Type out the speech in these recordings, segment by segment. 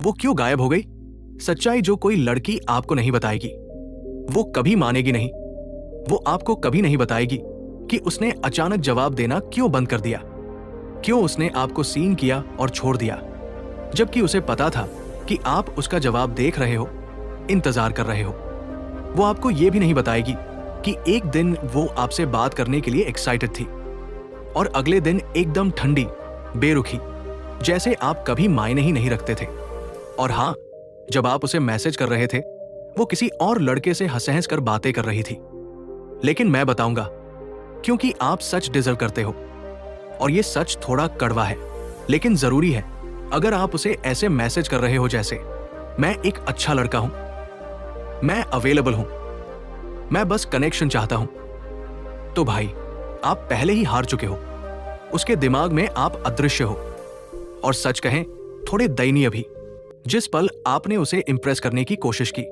वो क्यों गायब हो गई? सच्चाई जो कोई लड़की आपको नहीं बताएगी, वो कभी मानेगी नहीं। वो आपको कभी नहीं बताएगी कि उसने अचानक जवाब देना क्यों बंद कर दिया, क्यों उसने आपको सीन किया और छोड़ दिया, जबकि उसे पता था कि आप उसका जवाब देख रहे हो, इंतजार कर रहे हो। वो आपको ये भी नहीं बताएगी कि एक दिन वो आपसे बात करने के लिए एक्साइटेड थी और अगले दिन एकदम ठंडी, बेरुखी, जैसे आप कभी मायने ही नहीं रखते थे। और हाँ, जब आप उसे मैसेज कर रहे थे, वो किसी और लड़के से हंस हंस कर बातें कर रही थी। लेकिन मैं बताऊंगा, क्योंकि आप सच डिजर्व करते हो। और ये सच थोड़ा कड़वा है, लेकिन जरूरी है। अगर आप उसे ऐसे मैसेज कर रहे हो जैसे, मैं एक अच्छा लड़का हूं, मैं अवेलेबल हूं, मैं बस कनेक्शन चाहता हूं, तो भाई आप पहले ही हार चुके हो। उसके दिमाग में आप अदृश्य हो। और सच कहें, थोड़े दयनीय भी। जिस पल आपने उसे इंप्रेस करने की कोशिश की,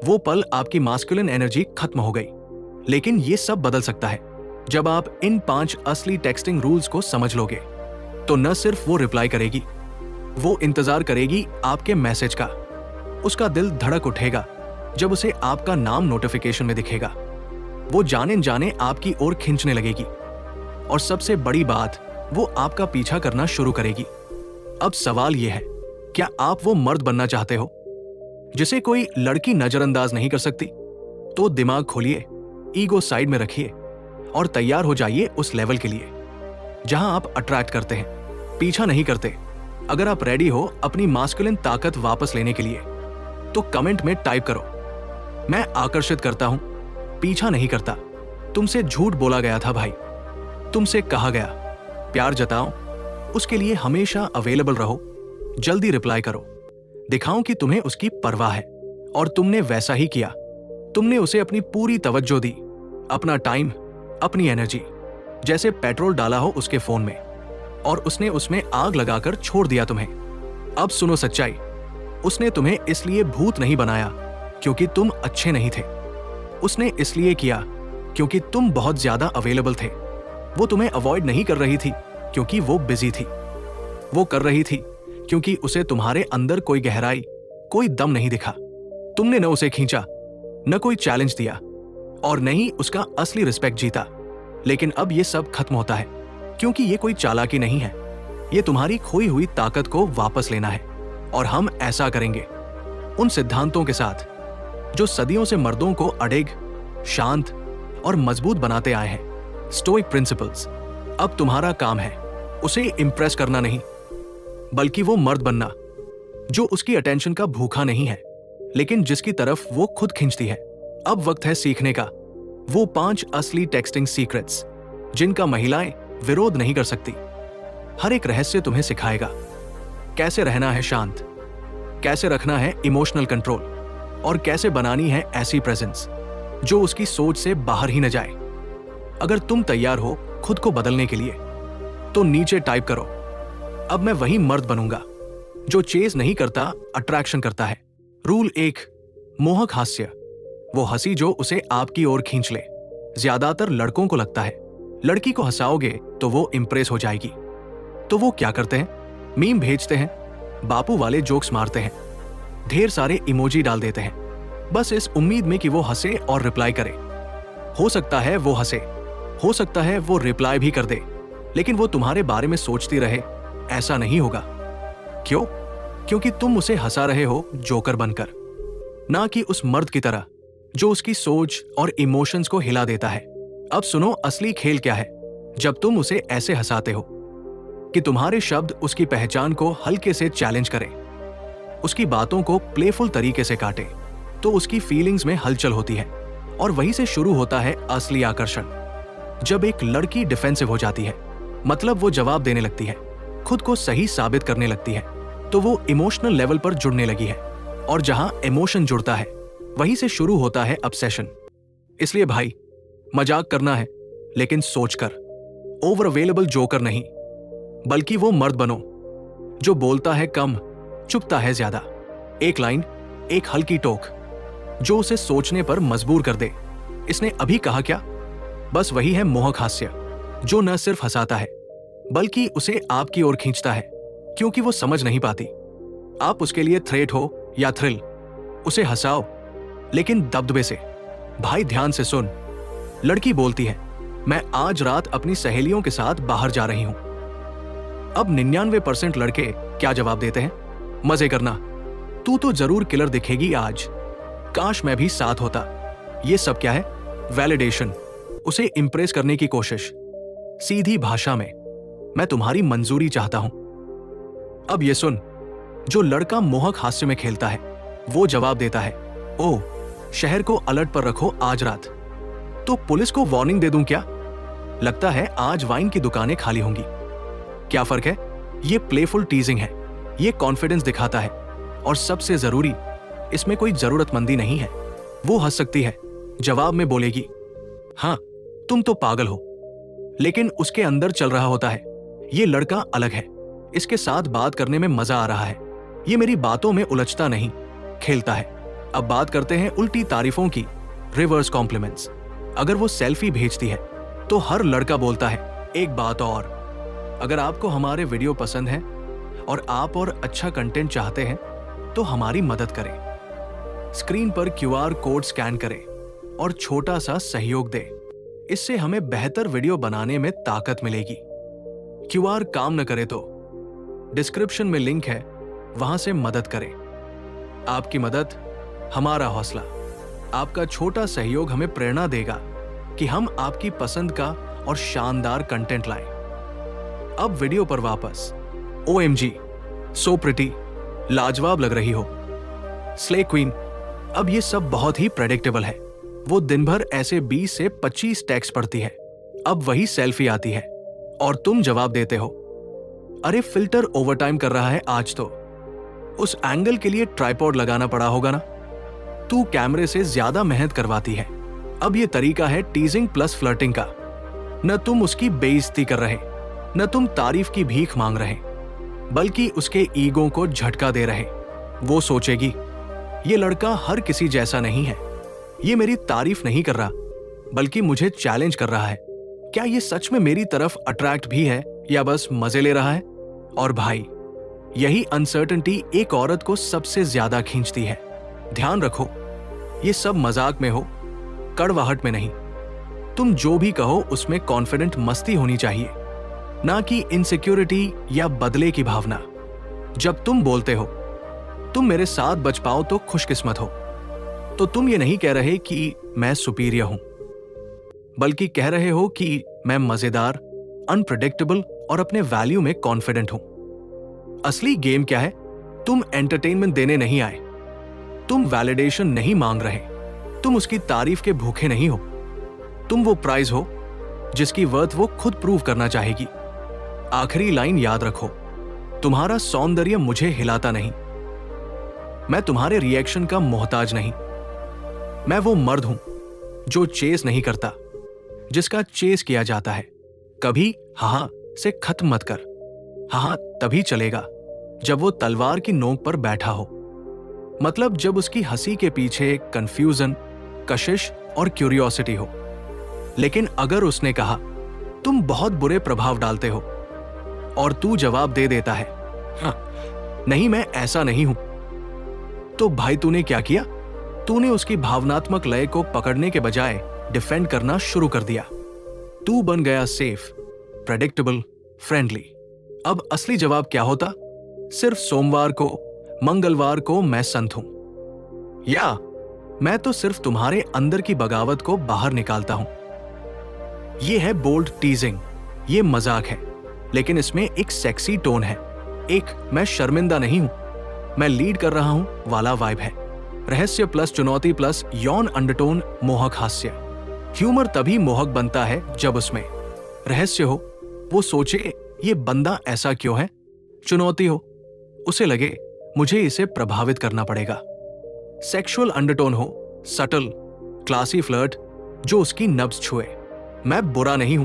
वो पल आपकी मास्कुलिन एनर्जी खत्म हो गई। लेकिन ये सब बदल सकता है जब आप इन 5 असली टेक्सटिंग रूल्स को समझ लोगे। तो न सिर्फ वो रिप्लाई करेगी, वो इंतजार करेगी आपके मैसेज का। उसका दिल धड़क उठेगा जब उसे आपका नाम नोटिफिकेशन में दिखेगा। वो जाने जाने आपकी ओर खींचने लगेगी। और सबसे बड़ी बात, वो आपका पीछा करना शुरू करेगी। अब सवाल यह है, क्या आप वो मर्द बनना चाहते हो जिसे कोई लड़की नजरअंदाज नहीं कर सकती? तो दिमाग खोलिए, ईगो साइड में रखिए और तैयार हो जाइए उस लेवल के लिए जहां आप अट्रैक्ट करते हैं, पीछा नहीं करते। अगर आप रेडी हो अपनी मास्कुलिन ताकत वापस लेने के लिए, तो कमेंट में टाइप करो, मैं आकर्षित करता हूं, पीछा नहीं करता। तुमसे झूठ बोला गया था भाई, तुमसे कहा गया। प्यार जताओ, उसके लिए हमेशा अवेलेबल रहो, जल्दी रिप्लाई करो, दिखाओ कि तुम्हें उसकी परवाह है। और तुमने वैसा ही किया। तुमने उसे अपनी पूरी तवज्जो दी, अपना टाइम, अपनी एनर्जी, जैसे पेट्रोल डाला हो उसके फोन में, और उसने उसमें आग लगाकर छोड़ दिया तुम्हें। अब सुनो सच्चाई, उसने तुम्हें इसलिए भूत नहीं बनाया क्योंकि तुम अच्छे नहीं थे। उसने इसलिए किया क्योंकि तुम बहुत ज्यादा अवेलेबल थे। वो तुम्हें अवॉइड नहीं कर रही थी क्योंकि वो बिजी थी। वो कर रही थी क्योंकि उसे तुम्हारे अंदर कोई गहराई, कोई दम नहीं दिखा। तुमने न उसे खींचा, न कोई चैलेंज दिया, और न ही उसका असली रिस्पेक्ट जीता। लेकिन अब ये सब खत्म होता है, क्योंकि ये कोई चालाकी नहीं है। ये तुम्हारी खोई हुई ताकत को वापस लेना है। और हम ऐसा करेंगे उन सिद्धांतों के साथ जो सदियों से मर्दों को अड़िग, शांत और मजबूत बनाते आए हैं। Stoic principles. अब तुम्हारा काम है उसे इंप्रेस करना नहीं, बल्कि वो मर्द बनना जो उसकी अटेंशन का भूखा नहीं है, लेकिन जिसकी तरफ वो खुद खींचती है। अब वक्त है सीखने का, वो 5 असली टेक्सटिंग सीक्रेट्स जिनका महिलाएं विरोध नहीं कर सकती। हर एक रहस्य तुम्हें सिखाएगा कैसे रहना है शांत, कैसे रखना है इमोशनल कंट्रोल, और कैसे बनानी है ऐसी प्रेजेंस जो उसकी सोच से बाहर ही न जाए। अगर तुम तैयार हो खुद को बदलने के लिए, तो नीचे टाइप करो, अब मैं वही मर्द बनूंगा जो चेज नहीं करता, अट्रैक्शन करता है। रूल 1, मोहक हास्य। वो हंसी जो उसे आपकी ओर खींच ले। ज्यादातर लड़कों को लगता है लड़की को हंसाओगे तो वो इंप्रेस हो जाएगी, तो वो क्या करते हैं, मीम भेजते हैं, बापू वाले जोक्स मारते हैं, ढेर सारे इमोजी डाल देते हैं, बस इस उम्मीद में कि वो हंसे और रिप्लाई करे। हो सकता है वो हंसे, हो सकता है वो रिप्लाई भी कर दे, लेकिन वो तुम्हारे बारे में सोचती रहे। ऐसा नहीं होगा। क्यों? क्योंकि तुम उसे हंसा रहे हो जोकर बनकर, ना कि उस मर्द की तरह जो उसकी सोच और इमोशंस को हिला देता है। अब सुनो असली खेल क्या है। जब तुम उसे ऐसे हंसाते हो कि तुम्हारे शब्द उसकी पहचान को हल्के से चैलेंज करें, उसकी बातों को प्लेफुल तरीके से काटे, तो उसकी फीलिंग्स में हलचल होती है, और वहीं से शुरू होता है असली आकर्षण। जब एक लड़की डिफेंसिव हो जाती है, मतलब वो जवाब देने लगती है, खुद को सही साबित करने लगती है, तो वो इमोशनल लेवल पर जुड़ने लगी है। और जहां इमोशन जुड़ता है, वहीं से शुरू होता है ऑब्सेशन। इसलिए भाई, मजाक करना है लेकिन सोचकर, ओवर अवेलेबल जोकर नहीं, बल्कि वो मर्द बनो जो बोलता है कम, चुपता है ज्यादा। एक लाइन, एक हल्की टोक जो उसे सोचने पर मजबूर कर दे। इसने अभी कहा क्या? बस वही है मोहक हास्य, जो न सिर्फ हंसाता है बल्कि उसे आपकी ओर खींचता है, क्योंकि वो समझ नहीं पाती आप उसके लिए थ्रेट हो या थ्रिल, उसे हंसाओ, लेकिन दबदबे से। भाई ध्यान से सुन। लड़की बोलती है, मैं आज रात अपनी सहेलियों के साथ बाहर जा रही हूं। अब 99% लड़के क्या जवाब देते हैं? मजे करना, तू तो जरूर किलर दिखेगी आज, काश मैं भी साथ होता। ये सब क्या है? वैलिडेशन, उसे इंप्रेस करने की कोशिश। सीधी भाषा में, मैं तुम्हारी मंजूरी चाहता हूं। अब ये सुन, जो लड़का मोहक हास्य में खेलता है वो जवाब देता है, ओह, शहर को अलर्ट पर रखो आज रात। तो पुलिस को वार्निंग दे दूं क्या? लगता है आज वाइन की दुकानें खाली होंगी। क्या फर्क है? ये प्लेफुल टीजिंग है, ये कॉन्फिडेंस दिखाता है, और सबसे जरूरी, इसमें कोई जरूरतमंदी नहीं है। वो हंस सकती है, जवाब में बोलेगी, हाँ तुम तो पागल हो, लेकिन उसके अंदर चल रहा होता है, ये लड़का अलग है, इसके साथ बात करने में मजा आ रहा है, ये मेरी बातों में उलझता नहीं, खेलता है। अब बात करते हैं उल्टी तारीफों की, रिवर्स कॉम्प्लीमेंट्स। अगर वो सेल्फी भेजती है तो हर लड़का बोलता है, एक बात और, अगर आपको हमारे वीडियो पसंद है और आप और अच्छा कंटेंट चाहते हैं तो हमारी मदद करें। स्क्रीन पर QR कोड स्कैन करें और छोटा सा सहयोग दें, इससे हमें बेहतर वीडियो बनाने में ताकत मिलेगी। QR काम न करे तो डिस्क्रिप्शन में लिंक है, वहां से मदद करें। आपकी मदद हमारा हौसला, आपका छोटा सहयोग हमें प्रेरणा देगा कि हम आपकी पसंद का और शानदार कंटेंट लाएं। अब वीडियो पर वापस। OMG, सो प्रिटी, लाजवाब लग रही हो, स्ले क्वीन। अब ये सब बहुत ही प्रेडिक्टेबल है। वो दिन भर ऐसे 20 से 25 टेक्स्ट पढ़ती है, अब वही सेल्फी आती है और तुम जवाब देते हो, अरे फिल्टर ओवरटाइम कर रहा है आज तो, उस एंगल के लिए ट्राइपॉड लगाना पड़ा होगा ना, तू कैमरे से ज्यादा मेहनत करवाती है। अब ये तरीका है टीजिंग प्लस फ्लर्टिंग का। न तुम उसकी बेइज्जती कर रहे, न तुम तारीफ की भीख मांग रहे, बल्कि उसके ईगो को झटका दे रहे। वो सोचेगी, ये लड़का हर किसी जैसा नहीं है, ये मेरी तारीफ नहीं कर रहा बल्कि मुझे चैलेंज कर रहा है। क्या ये सच में मेरी तरफ अट्रैक्ट भी है या बस मजे ले रहा है? और भाई, यही अनसर्टेनिटी एक औरत को सबसे ज्यादा खींचती है। ध्यान रखो, ये सब मजाक में हो, कड़वाहट में नहीं। तुम जो भी कहो उसमें कॉन्फिडेंट मस्ती होनी चाहिए, ना कि इनसिक्योरिटी या बदले की भावना। जब तुम बोलते हो, तुम मेरे साथ बच पाओ तो खुशकिस्मत हो, तो तुम ये नहीं कह रहे कि मैं सुपीरियर हूं, बल्कि कह रहे हो कि मैं मजेदार, अनप्रेडिक्टेबल और अपने वैल्यू में कॉन्फिडेंट हूं। असली गेम क्या है? तुम एंटरटेनमेंट देने नहीं आए, तुम वैलिडेशन नहीं मांग रहे, तुम उसकी तारीफ के भूखे नहीं हो, तुम वो प्राइज हो जिसकी वर्थ वो खुद प्रूव करना चाहेगी। आखिरी लाइन याद रखो, तुम्हारा सौंदर्य मुझे हिलाता नहीं, मैं तुम्हारे रिएक्शन का मोहताज नहीं। मैं वो मर्द हूं जो चेस नहीं करता, जिसका चेस किया जाता है। कभी हाँ से खत्म मत कर, हाँ तभी चलेगा जब वो तलवार की नोक पर बैठा हो, मतलब जब उसकी हंसी के पीछे कंफ्यूजन, कशिश और क्यूरियोसिटी हो। लेकिन अगर उसने कहा, तुम बहुत बुरे प्रभाव डालते हो, और तू जवाब दे देता है, हाँ नहीं मैं ऐसा नहीं हूं, तो भाई तूने क्या किया? तूने उसकी भावनात्मक लय को पकड़ने के बजाय डिफेंड करना शुरू कर दिया। तू बन गया सेफ, प्रेडिक्टेबल, फ्रेंडली। अब असली जवाब क्या होता? सिर्फ सोमवार को, मंगलवार को मैं संत हूं, या मैं तो सिर्फ तुम्हारे अंदर की बगावत को बाहर निकालता हूं। यह है बोल्ड टीजिंग, ये मजाक है, लेकिन इसमें एक सेक्सी टोन है, एक मैं शर्मिंदा नहीं हूं, मैं लीड कर रहा हूं वाला वाइब है। रहस्य प्लस चुनौती प्लस यौन अंडरटोन, मोहक हास्य। ह्यूमर तभी मोहक बनता है जब उसमें रहस्य हो, वो सोचे ये बंदा ऐसा क्यों है। चुनौती हो, उसे लगे मुझे इसे प्रभावित करना पड़ेगा। सेक्सुअल अंडरटोन हो, सटल, क्लासी फ्लर्ट जो उसकी नब्ज छुए। मैं बुरा नहीं हूं,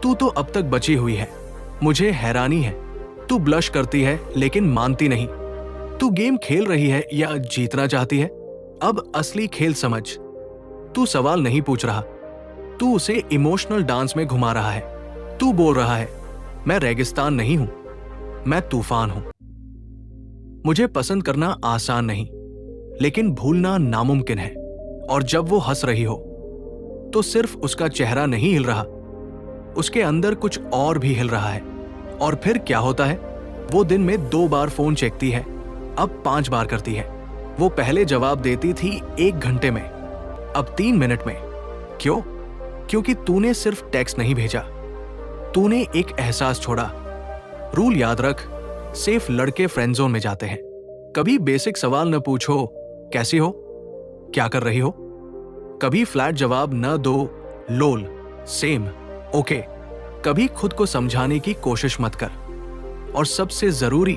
तू तो अब तक बची हुई है, मुझे हैरानी है, तू ब्लश करती है लेकिन मानती नहीं, तू गेम खेल रही है या जीतना चाहती है। अब असली खेल समझ, तू सवाल नहीं पूछ रहा, तू उसे इमोशनल डांस में घुमा रहा है। तू बोल रहा है, मैं रेगिस्तान नहीं हूं, मैं तूफान हूं। मुझे पसंद करना आसान नहीं, लेकिन भूलना नामुमकिन है। और जब वो हंस रही हो तो सिर्फ उसका चेहरा नहीं हिल रहा, उसके अंदर कुछ और भी हिल रहा है। और फिर क्या होता है, वो दिन में 2 बार फोन चेकती है, अब 5 बार करती है। वो पहले जवाब देती थी 1 घंटे में, अब 3 मिनट में। क्यों? क्योंकि तूने सिर्फ टेक्स्ट नहीं भेजा, तूने एक एहसास छोड़ा। रूल याद रख, सेफ लड़के फ्रेंड जोन में जाते हैं। कभी बेसिक सवाल न पूछो, कैसी हो, क्या कर रही हो। कभी फ्लैट जवाब न दो, लोल, सेम, ओके। कभी खुद को समझाने की कोशिश मत कर। और सबसे जरूरी,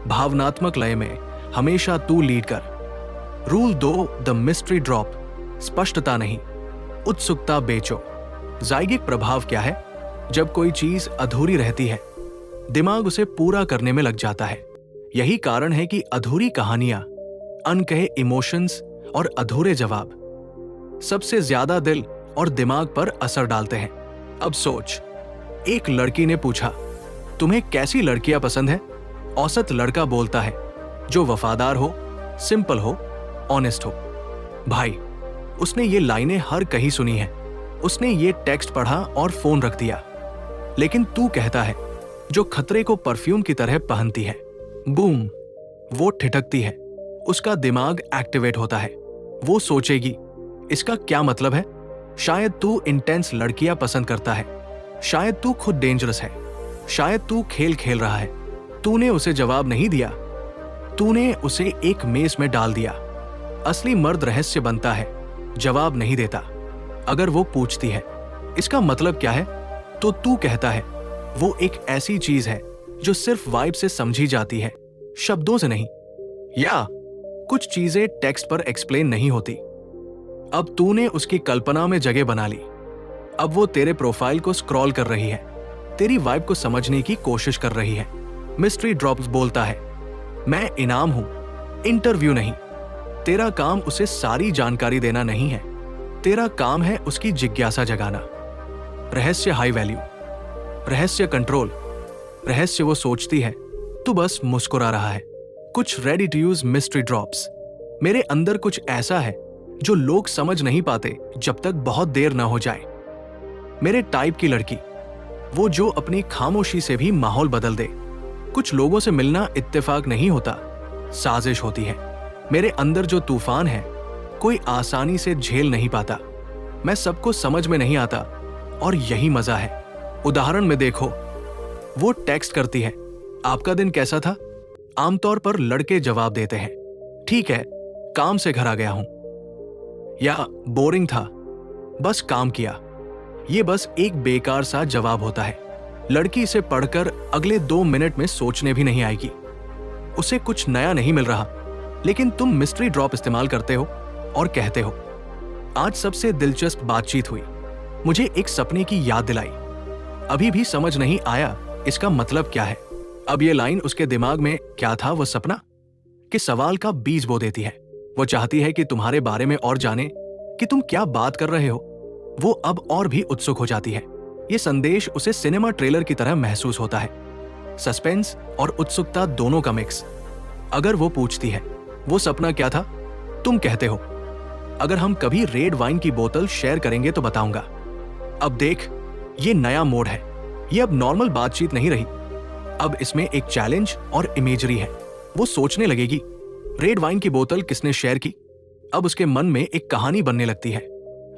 भावनात्मक लय में हमेशा तू लीड कर। Rule 2, the mystery drop. स्पष्टता नहीं, उत्सुकता बेचो। जायगिक प्रभाव क्या है? जब कोई चीज अधूरी रहती है, दिमाग उसे पूरा करने में लग जाता है। यही कारण है कि अधूरी कहानियां, अनकहे इमोशंस और अधूरे जवाब सबसे ज्यादा दिल और दिमाग पर असर डालते हैं। अब सोच, एक लड़की ने पूछा, तुम्हें कैसी लड़कियां पसंद है? औसत लड़का बोलता है, जो वफादार हो, सिंपल हो, ऑनेस्ट हो। भाई, उसने ये लाइनें हर कहीं सुनी है, उसने ये टेक्स्ट पढ़ा और फोन रख दिया। लेकिन तू कहता है, जो खतरे को परफ्यूम की तरह पहनती है। बूम, वो ठिठकती है, उसका दिमाग एक्टिवेट होता है। वो सोचेगी, इसका क्या मतलब है? शायद तू इंटेंस लड़कियां पसंद करता है, शायद तू खुद डेंजरस है, शायद तू खेल खेल रहा है। तूने उसे जवाब नहीं दिया, तूने उसे एक मेज में डाल दिया। असली मर्द रहस्य बनता है, जवाब नहीं देता। अगर वो पूछती है, इसका मतलब क्या है, तो तू कहता है, वो एक ऐसी चीज है जो सिर्फ वाइब से समझी जाती है, शब्दों से नहीं। या कुछ चीजें टेक्स्ट पर एक्सप्लेन नहीं होती। अब तूने उसकी कल्पना में जगह बना ली। अब वो तेरे प्रोफाइल को स्क्रॉल कर रही है, तेरी वाइब को समझने की कोशिश कर रही है। मिस्ट्री ड्रॉप्स बोलता है, मैं इनाम हूं, इंटरव्यू नहीं। तेरा काम उसे सारी जानकारी देना नहीं है, तेरा काम है उसकी जिज्ञासा जगाना। रहस्य हाई वैल्यू, रहस्य कंट्रोल। रहस्य वो सोचती है, तू बस मुस्कुरा रहा है। कुछ ready to use mystery drops. मेरे अंदर कुछ ऐसा है जो लोग समझ नहीं पाते जब तक बहुत देर ना हो जाए। मेरे टाइप की लड़की, वो जो अपनी खामोशी से भी माहौल बदल दे। कुछ लोगों से मिलना इत्तेफाक नहीं होता, साजिश होती है। मेरे अंदर जो तूफान है, कोई आसानी से झेल नहीं पाता। मैं सबको समझ में नहीं आता, और यही मजा है। उदाहरण में देखो, वो टेक्स्ट करती है, आपका दिन कैसा था? आमतौर पर लड़के जवाब देते हैं, ठीक है, काम से घर आ गया हूं, या बोरिंग था, बस काम किया। ये बस एक बेकार सा जवाब होता है। लड़की इसे पढ़कर अगले 2 मिनट में सोचने भी नहीं आएगी। उसे कुछ नया नहीं मिल रहा, लेकिन तुम मिस्ट्री ड्रॉप इस्तेमाल करते हो और कहते हो, आज सबसे दिलचस्प बातचीत हुई, मुझे एक सपने की याद दिलाई, अभी भी समझ नहीं आया इसका मतलब क्या है। अब ये लाइन उसके दिमाग में क्या था वो सपना कि सवाल का बीज बो देती है। वो चाहती है कि तुम्हारे बारे में और जाने, कि तुम क्या बात कर रहे हो। वो अब और भी उत्सुक हो जाती है। ये संदेश उसे सिनेमा ट्रेलर की तरह महसूस होता है, सस्पेंस और उत्सुकता दोनों का मिक्स। अगर वो पूछती है, वो सपना क्या था? तुम कहते हो, अगर हम कभी रेड वाइन की बोतल शेयर करेंगे तो बताऊंगा। अब देख, ये नया मोड है। ये अब नॉर्मल बातचीत नहीं रही, अब इसमें एक चैलेंज और इमेजरी है। वो सोचने लगेगी, रेड वाइन की बोतल किसने शेयर की? अब उसके मन में एक कहानी बनने लगती है,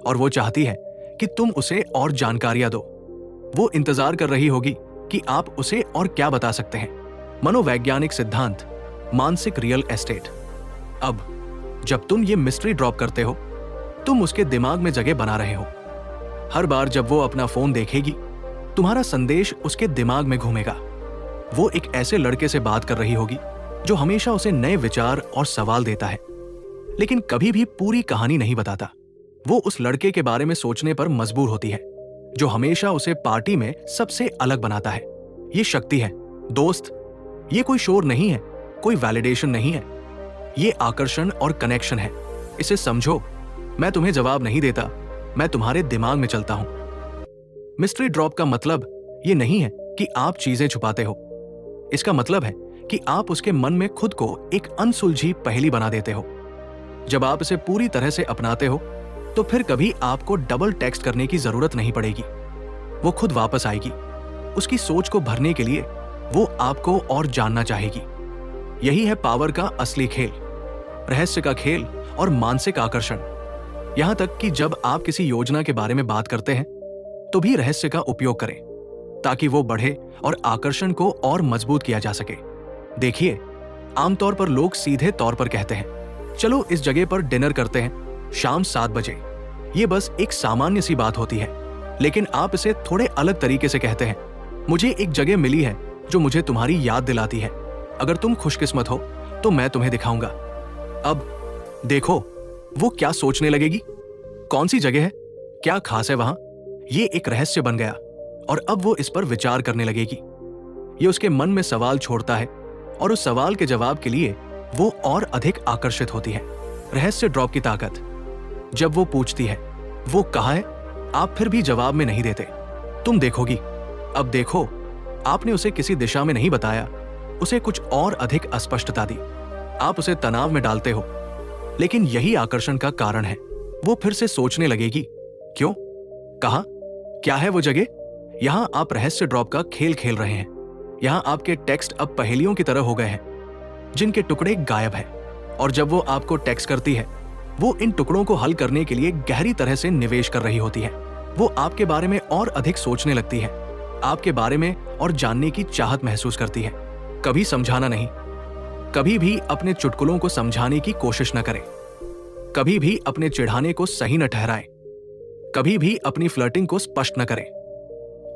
और वो चाहती है कि तुम उसे और जानकारियां दो। वो इंतजार कर रही होगी कि आप उसे और क्या बता सकते हैं। मनोवैज्ञानिक सिद्धांत, मानसिक रियल एस्टेट। अब जब तुम ये मिस्ट्री ड्रॉप करते हो, तुम उसके दिमाग में जगह बना रहे हो। हर बार जब वो अपना फोन देखेगी, तुम्हारा संदेश उसके दिमाग में घूमेगा। वो एक ऐसे लड़के से बात कर रही होगी जो हमेशा उसे नए विचार और सवाल देता है, लेकिन कभी भी पूरी कहानी नहीं बताता। वो उस लड़के के बारे में सोचने पर मजबूर होती है जो हमेशा उसे पार्टी में सबसे अलग बनाता है। ये शक्ति है दोस्त, ये कोई शोर नहीं है, कोई वैलिडेशन नहीं है, ये आकर्षण और कनेक्शन है। इसे समझो, मैं तुम्हें जवाब नहीं देता, मैं तुम्हारे दिमाग में चलता हूं। मिस्ट्री ड्रॉप का मतलब ये नहीं है कि आप चीजें छुपाते हो, इसका मतलब है कि आप उसके मन में खुद को एक अनसुलझी पहेली बना देते हो। जब आप इसे पूरी तरह से अपनाते हो तो फिर कभी आपको डबल टेक्स्ट करने की जरूरत नहीं पड़ेगी। वो खुद वापस आएगी। उसकी सोच को भरने के लिए वो आपको और जानना चाहेगी। यही है पावर का असली खेल, रहस्य का खेल और मानसिक आकर्षण। यहां तक कि जब आप किसी योजना के बारे में बात करते हैं तो भी रहस्य का उपयोग करें ताकि वो बढ़े और आकर्षण को और मजबूत किया जा सके। देखिए, आमतौर पर लोग सीधे तौर पर कहते हैं, चलो इस जगह पर डिनर करते हैं शाम 7 बजे। ये बस एक सामान्य सी बात होती है, लेकिन आप इसे थोड़े अलग तरीके से कहते हैं, मुझे एक जगह मिली है जो मुझे तुम्हारी याद दिलाती है। अगर तुम खुशकिस्मत हो तो मैं तुम्हें दिखाऊंगा। अब देखो वो क्या सोचने लगेगी। कौन सी जगह है, क्या खास है वहां। ये एक रहस्य बन गया और अब वो इस पर विचार करने लगेगी। ये उसके मन में सवाल छोड़ता है और उस सवाल के जवाब के लिए वो और अधिक आकर्षित होती है। रहस्य ड्रॉप की ताकत। जब वो पूछती है वो कहाँ है, आप फिर भी जवाब में नहीं देते। तुम देखोगी। अब देखो, आपने उसे किसी दिशा में नहीं बताया, उसे कुछ और अधिक अस्पष्टता दी। आप उसे तनाव में डालते हो, लेकिन यही आकर्षण का कारण है। वो फिर से सोचने लगेगी, क्यों, कहां, क्या है वो जगह। यहां आप रहस्य ड्रॉप का खेल खेल रहे हैं। यहां आपके टेक्स्ट अब पहेलियों की तरह हो गए हैं जिनके टुकड़े गायब हैं। और जब वो आपको टेक्स्ट करती है, वो इन टुकड़ों को हल करने के लिए गहरी तरह से निवेश कर रही होती है। वो आपके बारे में और अधिक सोचने लगती है, आपके बारे में और जानने की चाहत महसूस करती है। कभी समझाना नहीं, कभी भी अपने चुटकुलों को समझाने की कोशिश न करें, कभी भी अपने चिढ़ाने को सही न ठहराएं, कभी भी अपनी फ्लर्टिंग को स्पष्ट न करें।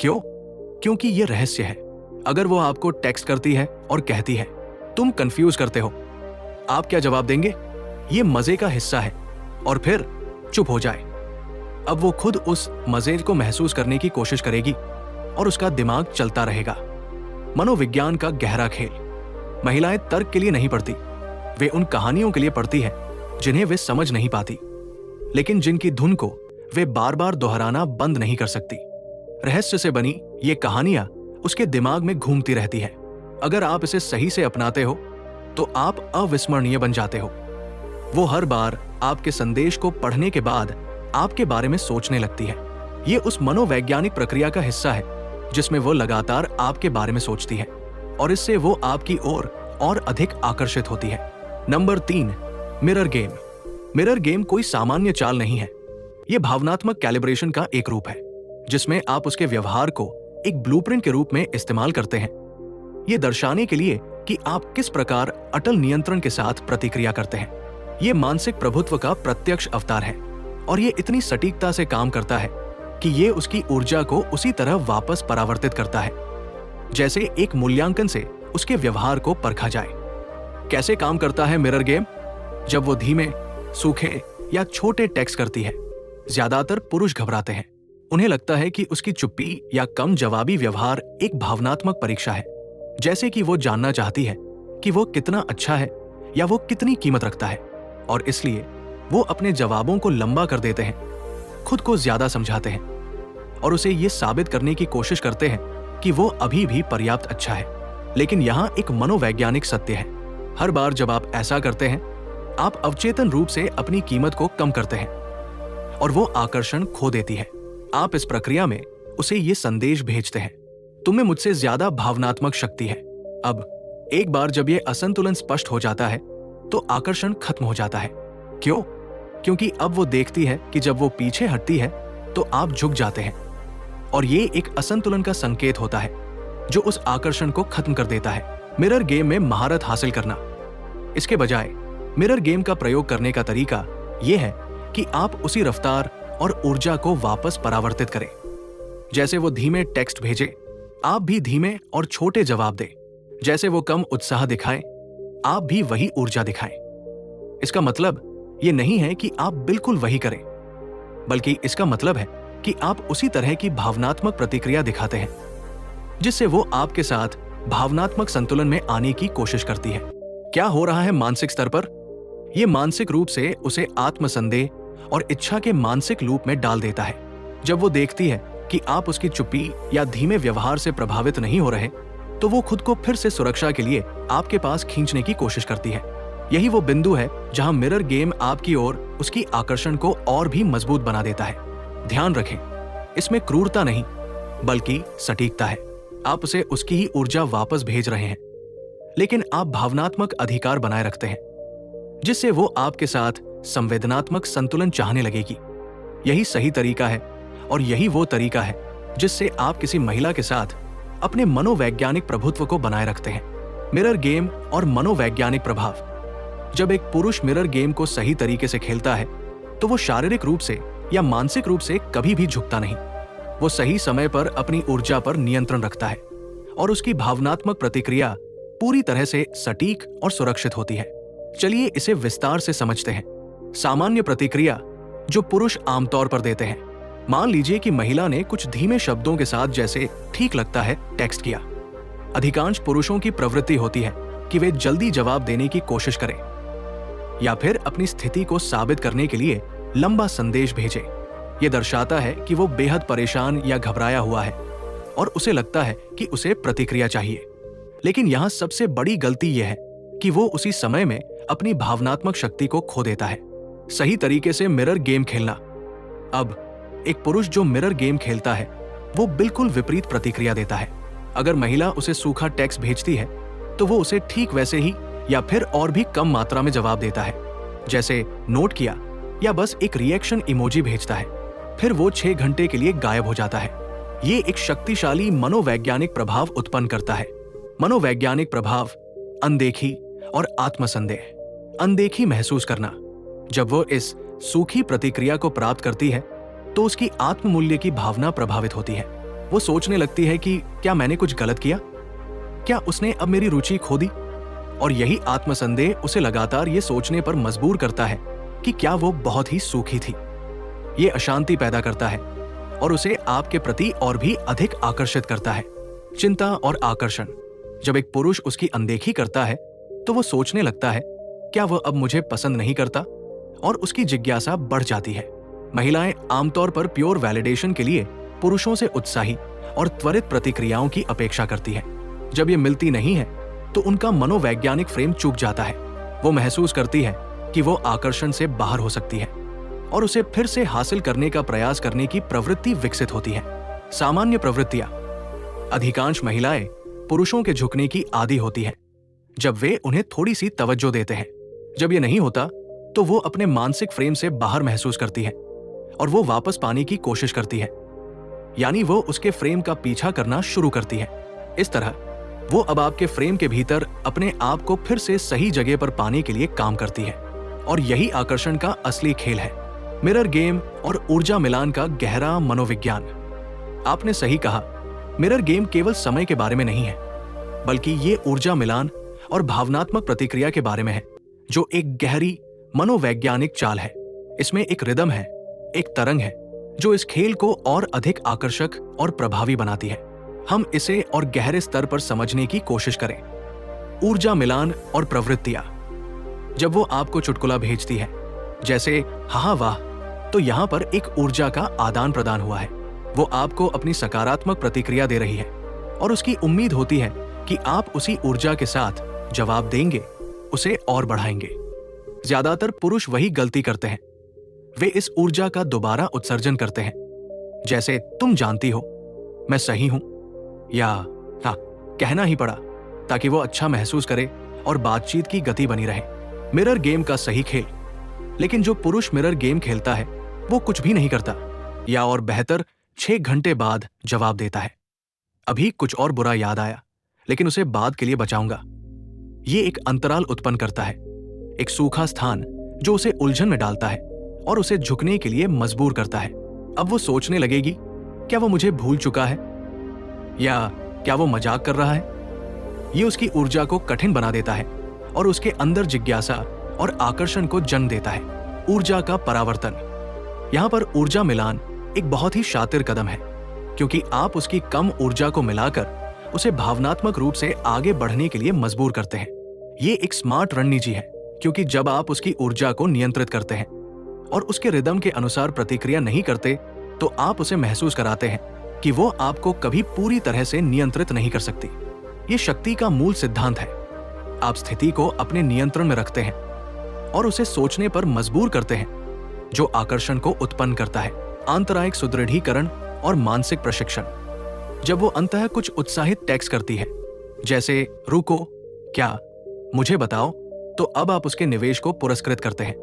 क्यों? क्योंकि ये रहस्य है। अगर वो आपको टेक्स्ट करती है और कहती है, तुम कंफ्यूज करते हो, आप क्या जवाब देंगे? ये मजे का हिस्सा है, और फिर चुप हो जाए। अब वो खुद उस मजे को महसूस करने की कोशिश करेगी और उसका दिमाग चलता रहेगा। मनोविज्ञान का गहरा खेल। महिलाएं तर्क के लिए नहीं पढ़ती, वे उन कहानियों के लिए पढ़ती हैं जिन्हें वे समझ नहीं पाती, लेकिन जिनकी धुन को वे बार बार दोहराना बंद नहीं कर सकती। रहस्य से बनी ये कहानियां उसके दिमाग में घूमती रहती है। अगर आप इसे सही से अपनाते हो तो आप अविस्मरणीय बन जाते हो। वो हर बार आपके संदेश को पढ़ने के बाद आपके बारे में सोचने लगती है। ये उस मनोवैज्ञानिक प्रक्रिया का हिस्सा है जिसमें वो लगातार आपके बारे में सोचती है और इससे वो आपकी ओर और अधिक आकर्षित होती है। Number 3, mirror game. Mirror game कोई सामान्य चाल नहीं है। यह भावनात्मक कैलिब्रेशन का एक रूप है जिसमें आप उसके व्यवहार को एक ब्लूप्रिंट के रूप में इस्तेमाल करते हैं, यह दर्शाने के लिए कि आप किस प्रकार अटल नियंत्रण के साथ प्रतिक्रिया करते हैं। यह मानसिक प्रभुत्व का प्रत्यक्ष अवतार है और यह इतनी सटीकता से काम करता है कि ये उसकी ऊर्जा को उसी तरह वापस परावर्तित करता है जैसे एक मूल्यांकन से उसके व्यवहार को परखा जाए। कैसे काम करता है मिरर गेम? जब वो धीमे, सूखे या छोटे टेक्स्ट करती है, ज्यादातर पुरुष घबराते हैं। उन्हें लगता है कि उसकी चुप्पी या कम जवाबी व्यवहार एक भावनात्मक परीक्षा है, जैसे कि वो जानना चाहती है कि वो कितना अच्छा है या वो कितनी कीमत रखता है, और इसलिए वो अपने जवाबों को लंबा कर देते हैं, खुद को ज्यादा समझाते हैं और उसे ये साबित करने की कोशिश करते हैं कि वो अभी भी पर्याप्त अच्छा है। लेकिन यहाँ एक मनोवैज्ञानिक सत्य है, हर बार जब आप ऐसा करते हैं, आप अवचेतन रूप से अपनी कीमत को कम करते हैं और वो आकर्षण खो देती है। आप इस प्रक्रिया में उसे ये संदेश भेजते हैं, तुम्हें मुझसे ज्यादा भावनात्मक शक्ति है। अब एक बार जब ये असंतुलन स्पष्ट हो जाता है तो आकर्षण खत्म हो जाता है। क्यों? क्योंकि अब वो देखती है कि जब वो पीछे हटती है तो आप झुक जाते हैं, और ये एक असंतुलन का संकेत होता है जो उस आकर्षण को खत्म कर देता है। मिरर गेम में महारत हासिल करना। इसके बजाय मिरर गेम का प्रयोग करने का तरीका यह है कि आप उसी रफ्तार और ऊर्जा को वापस परावर्तित करें। जैसे वो धीमे टेक्स्ट भेजे, आप भी धीमे और छोटे जवाब दें। जैसे वो कम उत्साह दिखाएं, आप भी वही ऊर्जा दिखाएं। इसका मतलब ये नहीं है कि आप बिल्कुल वही करें, बल्कि इसका मतलब है कि आप उसी तरह की भावनात्मक प्रतिक्रिया दिखाते हैं जिससे वो आपके साथ भावनात्मक संतुलन में आने की कोशिश करती है। क्या हो रहा है मानसिक स्तर पर? यह मानसिक रूप से उसे आत्मसंदेह और इच्छा के मानसिक लूप में डाल देता है। जब वो देखती है कि आप उसकी चुप्पी या धीमे व्यवहार से प्रभावित नहीं हो रहे, तो वो खुद को फिर से सुरक्षा के लिए आपके पास खींचने की कोशिश करती है। यही वो बिंदु है जहां मिरर गेम आपकी ओर उसकी आकर्षण को और भी मजबूत बना देता है। ध्यान रखें, इसमें क्रूरता नहीं बल्कि सटीकता है। आप उसे उसकी ही ऊर्जा वापस भेज रहे हैं, लेकिन आप भावनात्मक अधिकार बनाए रखते हैं, जिससे वो आपके साथ संवेदनात्मक संतुलन चाहने लगेगी। यही सही तरीका है और यही वो तरीका है जिससे आप किसी महिला के साथ अपने मनोवैज्ञानिक प्रभुत्व को बनाए रखते हैं। मिरर गेम और मनोवैज्ञानिक प्रभाव। जब एक पुरुष मिरर गेम को सही तरीके से खेलता है तो वो शारीरिक रूप से या मानसिक रूप से कभी भी झुकता नहीं। वो सही समय पर अपनी ऊर्जा पर नियंत्रण रखता है और उसकी भावनात्मक प्रतिक्रिया पूरी तरह से सटीक और सुरक्षित होती है। चलिए इसे विस्तार से समझते हैं। सामान्य प्रतिक्रिया जो पुरुष आमतौर पर देते हैं। मान लीजिए कि महिला ने कुछ धीमे शब्दों के साथ जैसे ठीक लगता है टेक्स्ट किया। अधिकांश पुरुषों की प्रवृत्ति होती है कि वे जल्दी जवाब देने की कोशिश करें या फिर अपनी स्थिति को साबित करने के लिए लंबा संदेश भेजें। यह दर्शाता है कि वो बेहद परेशान या घबराया हुआ है और उसे लगता है कि उसे प्रतिक्रिया चाहिए। लेकिन यहां सबसे बड़ी गलती यह है कि वो उसी समय में अपनी भावनात्मक शक्ति को खो देता है। सही तरीके से मिरर गेम खेलना। अब एक पुरुष जो मिरर गेम खेलता है वो बिल्कुल विपरीत प्रतिक्रिया देता है। अगर महिला उसे सूखा टेक्स्ट भेजती है तो वो उसे ठीक वैसे ही या फिर और भी कम मात्रा में जवाब देता है, जैसे नोट किया या बस एक रिएक्शन इमोजी भेजता है। फिर वो 6 घंटे के लिए गायब हो जाता है। ये एक शक्तिशाली मनोवैज्ञानिक प्रभाव उत्पन्न करता है। मनोवैज्ञानिक प्रभाव, अनदेखी और आत्मसंदेह। अनदेखी महसूस करना। जब वो इस सूखी प्रतिक्रिया को प्राप्त करती है तो उसकी आत्ममूल्य की भावना प्रभावित होती है। वो सोचने लगती है कि क्या मैंने कुछ गलत किया? क्या उसने अब मेरी रुचि खो दी? और यही आत्मसंदेह उसे लगातार ये सोचने पर मजबूर करता है कि क्या वो बहुत ही सूखी थी। ये अशांति पैदा करता है और उसे आपके प्रति और भी अधिक आकर्षित करता है। चिंता और आकर्षण। जब एक पुरुष उसकी अनदेखी करता है तो वो सोचने लगता है क्या वह अब मुझे पसंद नहीं करता, और उसकी जिज्ञासा बढ़ जाती है। महिलाएं आमतौर पर प्योर वैलिडेशन के लिए पुरुषों से उत्साही और त्वरित प्रतिक्रियाओं की अपेक्षा करती है। जब ये मिलती नहीं है तो उनका मनोवैज्ञानिक फ्रेम चूक जाता है। वो महसूस करती है कि वो आकर्षण से बाहर हो सकती है और उसे फिर से हासिल करने का प्रयास करने की प्रवृत्ति विकसित होती है। सामान्य प्रवृत्तियां। अधिकांश महिलाएं पुरुषों के झुकने की आदी होती हैं जब वे उन्हें थोड़ी सी तवज्जो देते हैं। जब ये नहीं होता तो वो अपने मानसिक फ्रेम से बाहर महसूस करती है और वो वापस पाने की कोशिश करती है, यानी वो उसके फ्रेम का पीछा करना शुरू करती है। इस तरह वो अब आपके फ्रेम के भीतर अपने आप को फिर से सही जगह पर पाने के लिए काम करती है, और यही आकर्षण का असली खेल है। मिरर गेम और ऊर्जा मिलान का गहरा मनोविज्ञान। आपने सही कहा, मिरर गेम केवल समय के बारे में नहीं है, बल्कि ये ऊर्जा मिलान और भावनात्मक प्रतिक्रिया के बारे में है, जो एक गहरी मनोवैज्ञानिक चाल है। इसमें एक रिदम है, एक तरंग है, जो इस खेल को और अधिक आकर्षक और प्रभावी बनाती है। हम इसे और गहरे स्तर पर समझने की कोशिश करें। ऊर्जा मिलान और प्रवृत्तियां। जब वो आपको चुटकुला भेजती है, जैसे हाँ वाह, तो यहाँ पर एक ऊर्जा का आदान प्रदान हुआ है। वो आपको अपनी सकारात्मक प्रतिक्रिया दे रही है और उसकी उम्मीद होती है कि आप उसी ऊर्जा के साथ जवाब देंगे, उसे और बढ़ाएंगे। ज्यादातर पुरुष वही गलती करते हैं। वे इस ऊर्जा का दोबारा उत्सर्जन करते हैं, जैसे तुम जानती हो मैं सही हूं, या हाँ कहना ही पड़ा, ताकि वो अच्छा महसूस करे और बातचीत की गति बनी रहे। मिरर गेम का सही खेल। लेकिन जो पुरुष मिरर गेम खेलता है वो कुछ भी नहीं करता, या और बेहतर 6 घंटे बाद जवाब देता है, अभी कुछ और बुरा याद आया लेकिन उसे बाद के लिए बचाऊंगा। ये एक अंतराल उत्पन्न करता है, एक सूखा स्थान जो उसे उलझन में डालता है और उसे झुकने के लिए मजबूर करता है। अब वो सोचने लगेगी, क्या वो मुझे भूल चुका है, या क्या वो मजाक कर रहा है? ये उसकी ऊर्जा को कठिन बना देता है और उसके अंदर जिज्ञासा और आकर्षण को जन्म देता है। ऊर्जा का परावर्तन। यहाँ पर ऊर्जा मिलान एक बहुत ही शातिर कदम है, क्योंकि आप उसकी कम ऊर्जा को मिलाकर उसे भावनात्मक रूप से आगे बढ़ने के लिए मजबूर करते हैं। ये एक स्मार्ट रणनीति है, क्योंकि जब आप उसकी ऊर्जा को नियंत्रित करते हैं और उसके रिदम के अनुसार प्रतिक्रिया नहीं करते, तो आप उसे महसूस कराते हैं कि वो आपको कभी पूरी तरह से नियंत्रित नहीं कर सकती। ये शक्ति का मूल सिद्धांत है। आप स्थिति को अपने नियंत्रण में रखते हैं और उसे सोचने पर मजबूर करते हैं, जो आकर्षण को उत्पन्न करता है। आंतरायिक सुदृढ़ीकरण और मानसिक प्रशिक्षण। जब वो अंततः कुछ उत्साहित टेक्स्ट करती है, जैसे रुको, क्या, मुझे बताओ, तो अब आप उसके निवेश को पुरस्कृत करते हैं,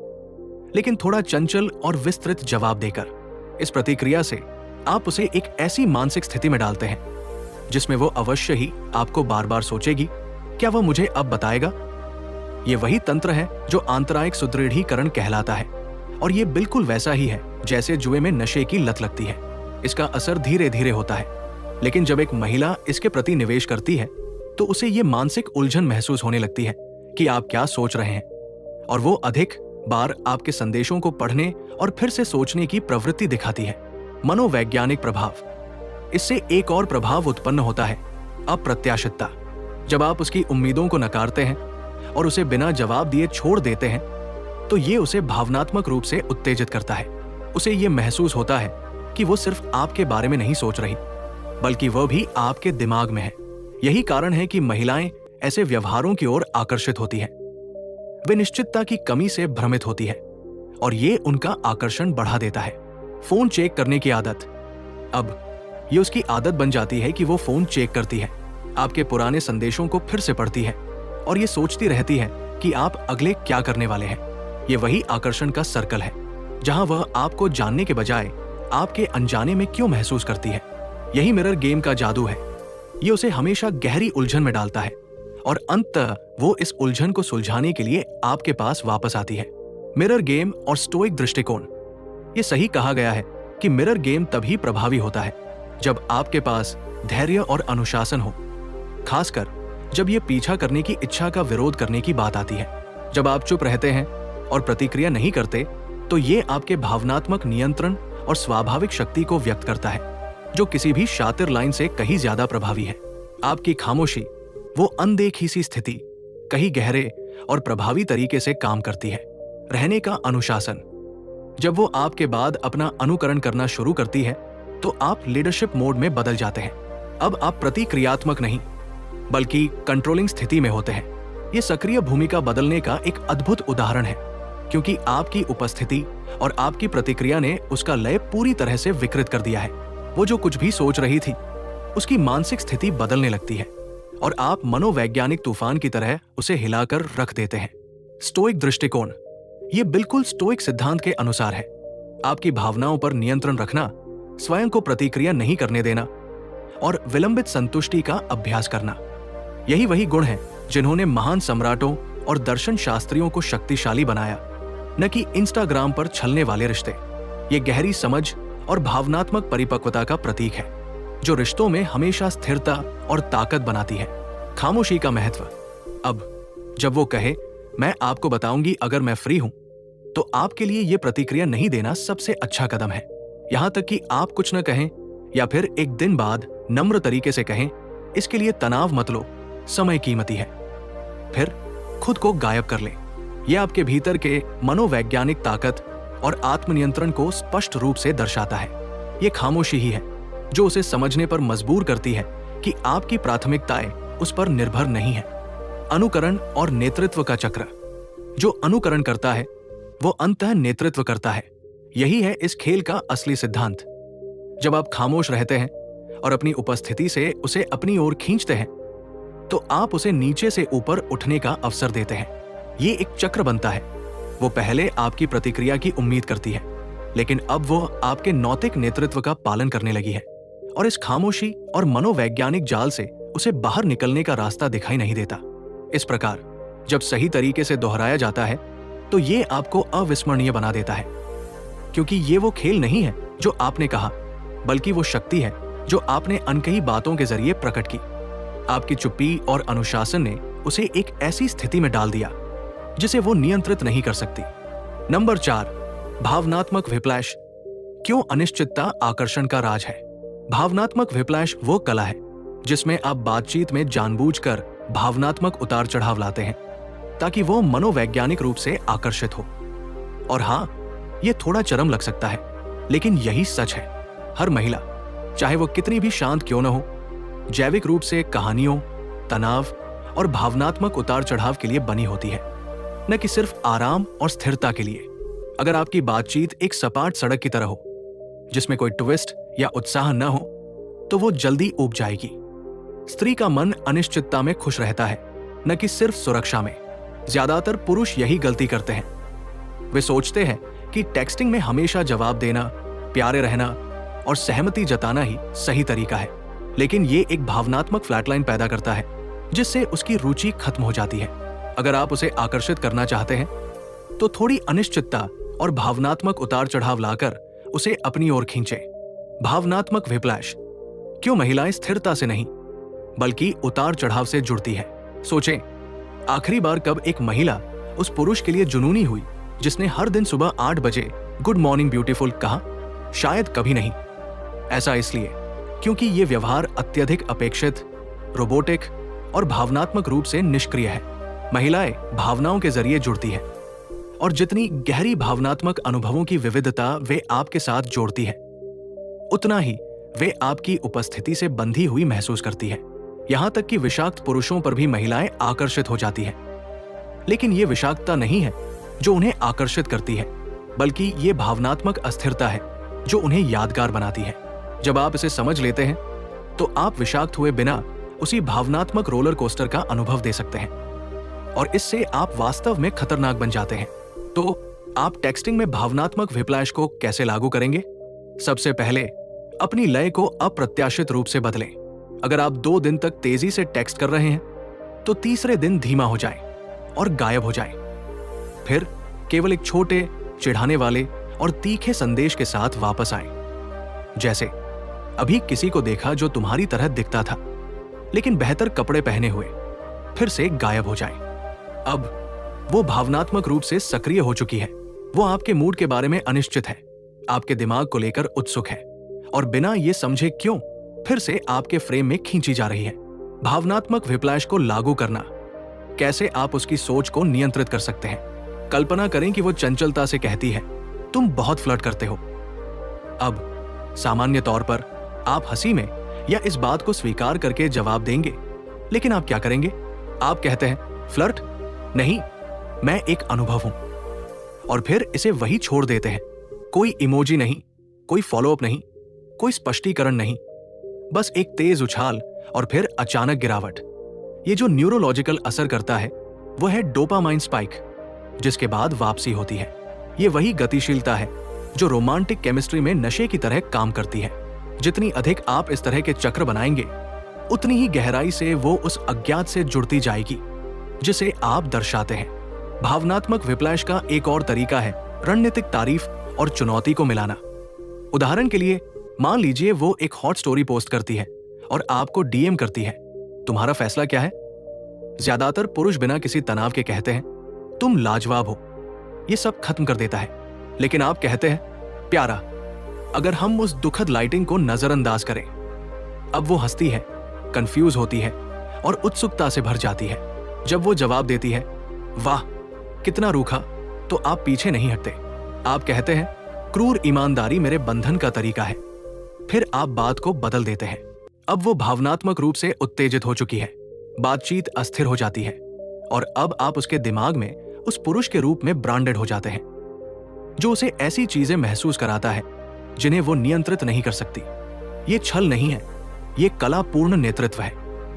लेकिन थोड़ा चंचल और विस्तृत जवाब देकर। इस प्रतिक्रिया से आप उसे एक ऐसी मानसिक स्थिति में डालते हैं जिसमें वो अवश्य ही आपको बार बार सोचेगी, क्या वह मुझे अब बताएगा। ये वही तंत्र है जो आंतरायिक सुदृढ़ीकरण कहलाता है, और ये बिल्कुल वैसा ही है जैसे जुए में नशे की लत लगती है। इसका असर धीरे धीरे होता है, लेकिन जब एक महिला इसके प्रति निवेश करती है तो उसे ये मानसिक उलझन महसूस होने लगती है कि आप क्या सोच रहे हैं, और वो अधिक बार आपके संदेशों को पढ़ने और फिर से सोचने की प्रवृत्ति दिखाती है। मनोवैज्ञानिक प्रभाव। इससे एक और प्रभाव उत्पन्न होता है, अप्रत्याशितता। जब आप उसकी उम्मीदों को नकारते हैं और उसे बिना जवाब दिए छोड़ देते हैं, तो ये उसे भावनात्मक रूप से उत्तेजित करता है। उसे ये महसूस होता है कि वो सिर्फ आपके बारे में नहीं सोच रही, बल्कि वह भी आपके दिमाग में है। यही कारण है कि महिलाएं ऐसे व्यवहारों की ओर आकर्षित होती हैं। वे निश्चितता की कमी से भ्रमित होती है और ये उनका आकर्षण बढ़ा देता है। फोन चेक करने की आदत। अब ये उसकी आदत बन जाती है कि वो फोन चेक करती है, आपके पुराने संदेशों को फिर से पढ़ती है और ये सोचती रहती है कि आप अगले क्या करने वाले हैं। ये वही आकर्षण का सर्कल है जहां वह आपको जानने के बजाय आपके अनजाने में क्यों महसूस करती है। यही मिरर गेम का जादू है। ये उसे हमेशा गहरी उलझन में डालता है और अंततः वो इस उलझन को सुलझाने के लिए आपके पास वापस आती है। मिरर गेम और स्टोइक दृष्टिकोण। ये सही कहा गया है कि मिरर गेम तभी प्रभावी होता है जब आपके पास धैर्य और अनुशासन हो, खासकर जब ये पीछा करने की इच्छा का विरोध करने की बात आती है। जब आप चुप रहते हैं और प्रतिक्रिया नहीं करते, तो ये आपके भावनात्मक नियंत्रण और स्वाभाविक शक्ति को व्यक्त करता है, जो किसी भी शातिर लाइन से कहीं ज्यादा प्रभावी है। आपकी खामोशी, वो अनदेखी सी स्थिति, कहीं गहरे और प्रभावी तरीके से काम करती है। रहने का अनुशासन। जब वो आपके बाद अपना अनुकरण करना शुरू करती है, तो आप लीडरशिप मोड में बदल जाते हैं। अब आप प्रतिक्रियात्मक नहीं, बल्कि कंट्रोलिंग स्थिति में होते हैं। ये सक्रिय भूमिका बदलने का एक अद्भुत उदाहरण है, क्योंकि आपकी उपस्थिति और आपकी प्रतिक्रिया ने उसका लय पूरी तरह से विकृत कर दिया है। वो जो कुछ भी सोच रही थी, उसकी मानसिक स्थिति बदलने लगती है और आप मनोवैज्ञानिक तूफान की तरह उसे हिलाकर रख देते हैं। स्टोइक दृष्टिकोण। ये बिल्कुल स्टोइक सिद्धांत के अनुसार है। आपकी भावनाओं पर नियंत्रण रखना, स्वयं को प्रतिक्रिया नहीं करने देना और विलंबित संतुष्टि का अभ्यास करना। यही वही गुण हैं जिन्होंने महान सम्राटों और दर्शन शास्त्रियों को शक्तिशाली बनाया, न कि इंस्टाग्राम पर छलने वाले रिश्ते। ये गहरी समझ और भावनात्मक परिपक्वता का प्रतीक है, जो रिश्तों में हमेशा स्थिरता और ताकत बनाती है। खामोशी का महत्व। अब जब वो कहे, मैं आपको बताऊंगी अगर मैं फ्री हूं, तो आपके लिए ये प्रतिक्रिया नहीं देना सबसे अच्छा कदम है। यहां तक कि आप कुछ न कहें या फिर एक दिन बाद नम्र तरीके से कहें, इसके लिए तनाव मत लो, समय कीमती है। फिर खुद को गायब कर लें। यह आपके भीतर के मनोवैज्ञानिक ताकत और आत्मनियंत्रण को स्पष्ट रूप से दर्शाता है। ये खामोशी ही है जो उसे समझने पर मजबूर करती है कि आपकी प्राथमिकताएं उस पर निर्भर नहीं है। अनुकरण और नेतृत्व का चक्र। जो अनुकरण करता है वो अंततः नेतृत्व करता है। यही है इस खेल का असली सिद्धांत। जब आप खामोश रहते हैं और अपनी उपस्थिति से उसे अपनी ओर खींचते हैं, तो आप उसे नीचे से ऊपर उठने का अवसर देते हैं। ये एक चक्र बनता है। वो पहले आपकी प्रतिक्रिया की उम्मीद करती है, लेकिन अब वो आपके नैतिक नेतृत्व का पालन करने लगी है और इस खामोशी और मनोवैज्ञानिक जाल से उसे बाहर निकलने का रास्ता दिखाई नहीं देता। इस प्रकार जब सही तरीके से दोहराया जाता है, तो ये आपको अविस्मरणीय बना देता है, क्योंकि ये वो खेल नहीं है जो आपने कहा, बल्कि वो शक्ति है जो आपने अनकही बातों के जरिए प्रकट की। आपकी चुप्पी और अनुशासन ने उसे एक ऐसी स्थिति में डाल दिया जिसे वो नियंत्रित नहीं कर सकती। नंबर 4, भावनात्मक विप्लैश। क्यों अनिश्चितता आकर्षण का राज है? भावनात्मक विप्लैश वो कला है जिसमें आप बातचीत में जानबूझकर भावनात्मक उतार चढ़ाव लाते हैं ताकि वो मनोवैज्ञानिक रूप से आकर्षित हो। और हाँ, ये थोड़ा चरम लग सकता है, लेकिन यही सच है। हर महिला, चाहे वो कितनी भी शांत क्यों न हो, जैविक रूप से कहानियों, तनाव और भावनात्मक उतार चढ़ाव के लिए बनी होती है, न कि सिर्फ आराम और स्थिरता के लिए। अगर आपकी बातचीत एक सपाट सड़क की तरह हो, जिसमें कोई ट्विस्ट या उत्साह न हो, तो वो जल्दी ऊब जाएगी। स्त्री का मन अनिश्चितता में खुश रहता है, न कि सिर्फ सुरक्षा में। ज्यादातर पुरुष यही गलती करते हैं। वे सोचते हैं कि टेक्सटिंग में हमेशा जवाब देना, प्यारे रहना और सहमति जताना ही सही तरीका है, लेकिन ये एक भावनात्मक फ्लैटलाइन पैदा करता है, जिससे उसकी रुचि खत्म हो जाती है। अगर आप उसे आकर्षित करना चाहते हैं, तो थोड़ी अनिश्चितता और भावनात्मक उतार चढ़ाव लाकर उसे अपनी ओर खींचें। भावनात्मक विप्लैश। क्यों महिलाएं स्थिरता से नहीं, बल्कि उतार चढ़ाव से जुड़ती है? सोचें, आखिरी बार कब एक महिला उस पुरुष के लिए जुनूनी हुई जिसने हर दिन सुबह 8 बजे गुड मॉर्निंग ब्यूटीफुल कहा? शायद कभी नहीं। ऐसा इसलिए क्योंकि ये व्यवहार अत्यधिक अपेक्षित, रोबोटिक और भावनात्मक रूप से निष्क्रिय है। महिलाएं भावनाओं के जरिए जुड़ती है, और जितनी गहरी भावनात्मक अनुभवों की विविधता वे आपके साथ जोड़ती है, उतना ही वे आपकी उपस्थिति से बंधी हुई महसूस करती है। यहां तक कि विषाक्त पुरुषों पर भी महिलाएं आकर्षित हो जाती हैं। लेकिन यह विषाक्तता नहीं है जो उन्हें आकर्षित करती है, बल्कि ये भावनात्मक अस्थिरता है जो उन्हें यादगार बनाती है। जब आप इसे समझ लेते हैं, तो आप विषाक्त हुए बिना उसी भावनात्मक रोलर कोस्टर का अनुभव दे सकते हैं, और इससे आप वास्तव में खतरनाक बन जाते हैं। तो आप टेक्सटिंग में भावनात्मक विप्लैश को कैसे लागू करेंगे? सबसे पहले अपनी लय को अप्रत्याशित रूप से बदलें। अगर आप 2 दिन तक तेजी से टेक्स्ट कर रहे हैं, तो तीसरे दिन धीमा हो जाए और गायब हो जाए। फिर केवल एक छोटे, चिढ़ाने वाले और तीखे संदेश के साथ वापस आए, जैसे अभी किसी को देखा जो तुम्हारी तरह दिखता था, लेकिन बेहतर कपड़े पहने हुए। फिर से गायब हो जाए। अब वो भावनात्मक रूप से सक्रिय हो चुकी है। वो आपके मूड के बारे में अनिश्चित है, आपके दिमाग को लेकर उत्सुक है, और बिना ये समझे क्यों फिर से आपके फ्रेम में खींची जा रही है। भावनात्मक विप्लैश को लागू करना। कैसे आप उसकी सोच को नियंत्रित कर सकते हैं? कल्पना करें कि वो चंचलता से कहती है, तुम बहुत फ्लर्ट करते हो। अब सामान्य तौर पर आप हंसी में या इस बात को स्वीकार करके जवाब देंगे, लेकिन आप क्या करेंगे? आप कहते हैं, फ्लर्ट नहीं, मैं एक अनुभव हूं, और फिर इसे वही छोड़ देते हैं। कोई इमोजी नहीं, कोई फॉलोअप नहीं, कोई स्पष्टीकरण नहीं, बस एक तेज उछाल और फिर अचानक गिरावट। ये जो न्यूरोलॉजिकल असर करता है, वो है डोपामाइन स्पाइक, जिसके बाद वापसी होती है। ये वही गतिशीलता है जो रोमांटिक केमिस्ट्री में नशे की तरह काम करती है। जितनी अधिक आप इस तरह के चक्र बनाएंगे, उतनी ही गहराई से वो उस अज्ञात से जुड़ती जाएगी जिसे आप दर्शाते हैं। भावनात्मक विप्लैश का एक और तरीका है रणनीतिक तारीफ और चुनौती को मिलाना। उदाहरण के लिए, मान लीजिए वो एक हॉट स्टोरी पोस्ट करती है और आपको डीएम करती है, तुम्हारा फैसला क्या है? ज्यादातर पुरुष बिना किसी तनाव के कहते हैं, तुम लाजवाब हो। ये सब खत्म कर देता है। लेकिन आप कहते हैं, प्यारा। अगर हम उस दुखद लाइटिंग को नजरअंदाज करें, अब वो हंसती है, कंफ्यूज होती है और उत्सुकता से भर जाती है। जब वो जवाब देती है, वाह कितना रूखा, तो आप पीछे नहीं हटते। आप कहते हैं, क्रूर ईमानदारी मेरे बंधन का तरीका है। फिर आप बात को बदल देते हैं। अब वो भावनात्मक रूप से उत्तेजित हो चुकी है, बातचीत अस्थिर हो जाती है, और अब आप उसके दिमाग में उस पुरुष के रूप में ब्रांडेड हो जाते हैं जो उसे ऐसी चीजें महसूस कराता है जिन्हें वो नियंत्रित नहीं कर सकती। ये छल नहीं है, ये कलापूर्ण नेतृत्व है।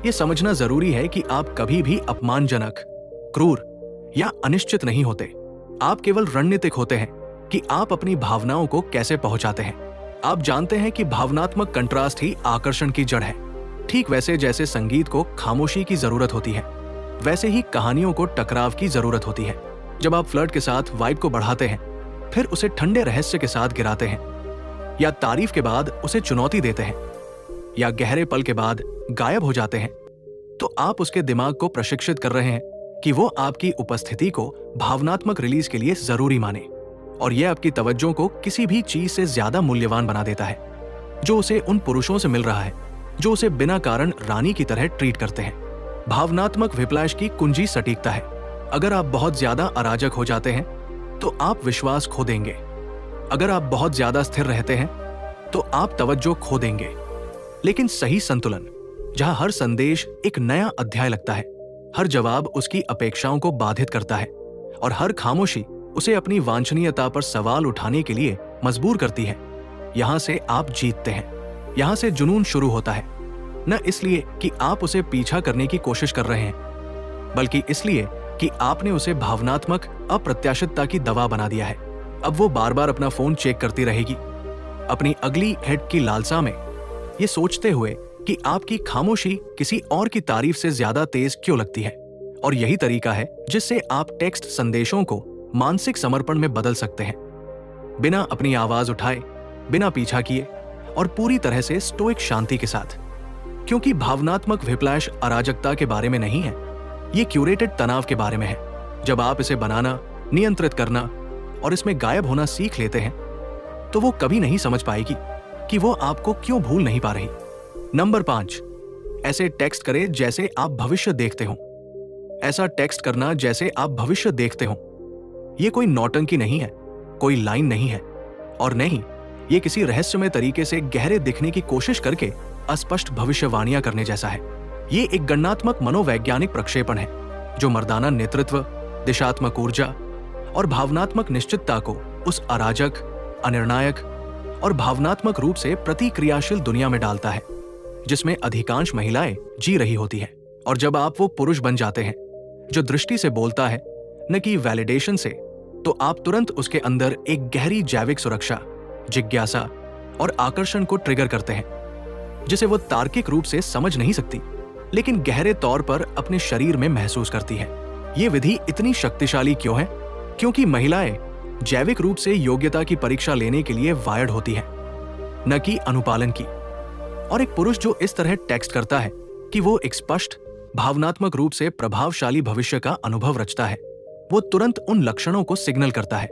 ये समझना जरूरी है कि आप कभी भी अपमानजनक, क्रूर या अनिश्चित नहीं होते। आप केवल रणनीतिक होते हैं कि आप अपनी भावनाओं को कैसे पहुंचाते हैं। आप जानते हैं कि भावनात्मक कंट्रास्ट ही आकर्षण की जड़ है। ठीक वैसे जैसे संगीत को खामोशी की जरूरत होती है, वैसे ही कहानियों को टकराव की जरूरत होती है। जब आप फ्लर्ट के साथ वाइब को बढ़ाते हैं, फिर उसे ठंडे रहस्य के साथ गिराते हैं, या तारीफ के बाद उसे चुनौती देते हैं, या गहरे पल के बाद गायब हो जाते हैं, तो आप उसके दिमाग को प्रशिक्षित कर रहे हैं कि वो आपकी उपस्थिति को भावनात्मक रिलीज के लिए जरूरी माने, और यह आपकी तवज्जो को किसी भी चीज से ज्यादा मूल्यवान बना देता है जो उसे उन पुरुषों से मिल रहा है जो उसे बिना कारण रानी की तरह ट्रीट करते हैं। भावनात्मक विप्लैश की कुंजी सटीकता है। अगर आप बहुत ज्यादा अराजक हो जाते हैं, तो आप विश्वास खो देंगे। अगर आप बहुत ज्यादा स्थिर रहते हैं, तो आप तवज्जो खो देंगे। लेकिन सही संतुलन, जहां हर संदेश एक नया अध्याय लगता है, हर जवाब उसकी अपेक्षाओं को बाधित करता है और हर खामोशी उसे अपनी वांछनीयता पर सवाल उठाने के लिए मजबूर करती है। यहां से आप जीतते हैं, यहां से जुनून शुरू होता है, न इसलिए कि आप उसे पीछा करने की कोशिश कर रहे हैं, बल्कि इसलिए कि आपने उसे भावनात्मक अप्रत्याशितता की दवा बना दिया है। अब वो बार बार अपना फोन चेक करती रहेगी, अपनी अगली हिट की लालसा में, ये सोचते हुए कि आपकी खामोशी किसी और की तारीफ से ज्यादा तेज क्यों लगती है। और यही तरीका है जिससे आप टेक्स्ट संदेशों को मानसिक समर्पण में बदल सकते हैं, बिना अपनी आवाज उठाए, बिना पीछा किए और पूरी तरह से स्टोइक शांति के साथ। क्योंकि भावनात्मक विप्लैश अराजकता के बारे में नहीं है, ये क्यूरेटेड तनाव के बारे में है। जब आप इसे बनाना, नियंत्रित करना और इसमें गायब होना सीख लेते हैं, तो वो कभी नहीं समझ पाएगी कि वो आपको क्यों भूल नहीं पा रही। नंबर 5, ऐसे टेक्स्ट करें जैसे आप भविष्य देखते हो। ऐसा टेक्स्ट करना जैसे आप भविष्य देखते हो। ये कोई नौटंकी नहीं है, कोई लाइन नहीं है, और नहीं, ये किसी रहस्यमय तरीके से गहरे दिखने की कोशिश करके अस्पष्ट भविष्यवाणियां करने जैसा है। ये एक गणनात्मक मनोवैज्ञानिक प्रक्षेपण है जो मर्दाना नेतृत्व, दिशात्मक ऊर्जा और भावनात्मक निश्चितता को उस अराजक, अनिर्णायक और भावनात्मक रूप से प्रतिक्रियाशील दुनिया में डालता है जिसमें अधिकांश महिलाएं जी रही होती है। और जब आप वो पुरुष बन जाते हैं जो दृष्टि से बोलता है, न कि वैलिडेशन से, तो आप तुरंत उसके अंदर एक गहरी जैविक सुरक्षा, जिज्ञासा और आकर्षण को ट्रिगर करते हैं जिसे वो तार्किक रूप से समझ नहीं सकती, लेकिन गहरे तौर पर अपने शरीर में महसूस करती है। ये विधि इतनी शक्तिशाली क्यों है? क्योंकि महिलाएं जैविक रूप से योग्यता की परीक्षा लेने के लिए वायर्ड होती हैं, न कि अनुपालन की। और एक पुरुष जो इस तरह टेक्स्ट करता है कि वो एक स्पष्ट, भावनात्मक रूप से प्रभावशाली भविष्य का अनुभव रचता है, वो तुरंत उन लक्षणों को सिग्नल करता है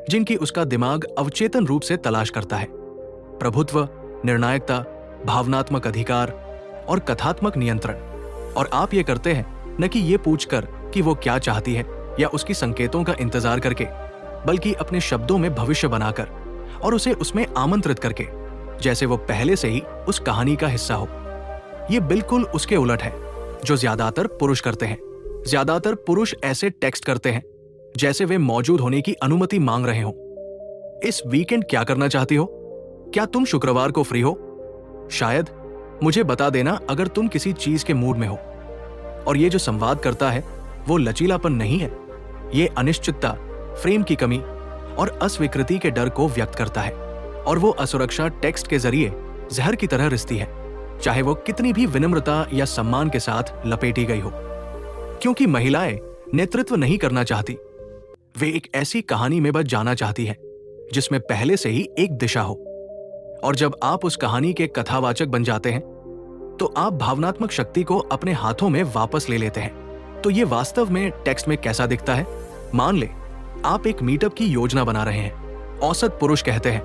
जिनकी उसका दिमाग अवचेतन रूप से तलाश करता है: प्रभुत्व, निर्णायकता, भावनात्मक अधिकार और कथात्मक नियंत्रण। और आप ये करते हैं न कि ये पूछकर कि वो क्या चाहती है या उसकी संकेतों का इंतजार करके, बल्कि अपने शब्दों में भविष्य बनाकर और उसे उसमें आमंत्रित करके, जैसे वो पहले से ही उस कहानी का हिस्सा हो। ये बिल्कुल उसके उलट है जो ज्यादातर पुरुष करते हैं। ज्यादातर पुरुष ऐसे टेक्स्ट करते हैं जैसे वे मौजूद होने की अनुमति मांग रहे हो। इस वीकेंड क्या करना चाहती हो? क्या तुम शुक्रवार को फ्री हो? शायद मुझे बता देना अगर तुम किसी चीज के मूड में हो। और ये जो संवाद करता है वो लचीलापन नहीं है, ये अनिश्चितता, फ्रेम की कमी और अस्वीकृति के डर को व्यक्त करता है। और वो असुरक्षा टेक्स्ट के जरिए जहर की तरह रिश्ती है, चाहे वो कितनी भी विनम्रता या सम्मान के साथ लपेटी गई हो। क्योंकि महिलाएं नेतृत्व नहीं करना चाहती, वे एक ऐसी कहानी में बच जाना चाहती है जिसमें पहले से ही एक दिशा हो। और जब आप उस कहानी के कथावाचक बन जाते हैं तो आप भावनात्मक शक्ति को अपने हाथों में वापस ले लेते हैं। तो ये वास्तव में टेक्स्ट में कैसा दिखता है? मान ले आप एक मीटअप की योजना बना रहे हैं। औसत पुरुष कहते हैं,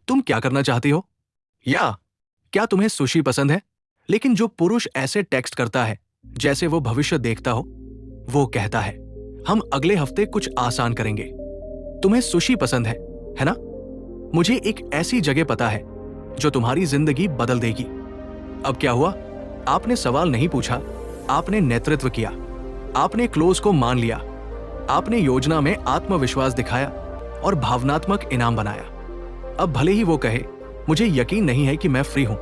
तुम क्या करना चाहती हो? या क्या तुम्हें सुशी पसंद है? लेकिन जो पुरुष ऐसे टेक्स्ट करता है जैसे वो भविष्य देखता हो, वो कहता है, हम अगले हफ्ते कुछ आसान करेंगे। तुम्हें सुशी पसंद है ना? मुझे एक ऐसी जगह पता है जो तुम्हारी जिंदगी बदल देगी। अब क्या हुआ? आपने सवाल नहीं पूछा, आपने नेतृत्व किया, आपने क्लोज को मान लिया, आपने योजना में आत्मविश्वास दिखाया और भावनात्मक इनाम बनाया। अब भले ही वो कहे, मुझे यकीन नहीं है कि मैं फ्री हूं,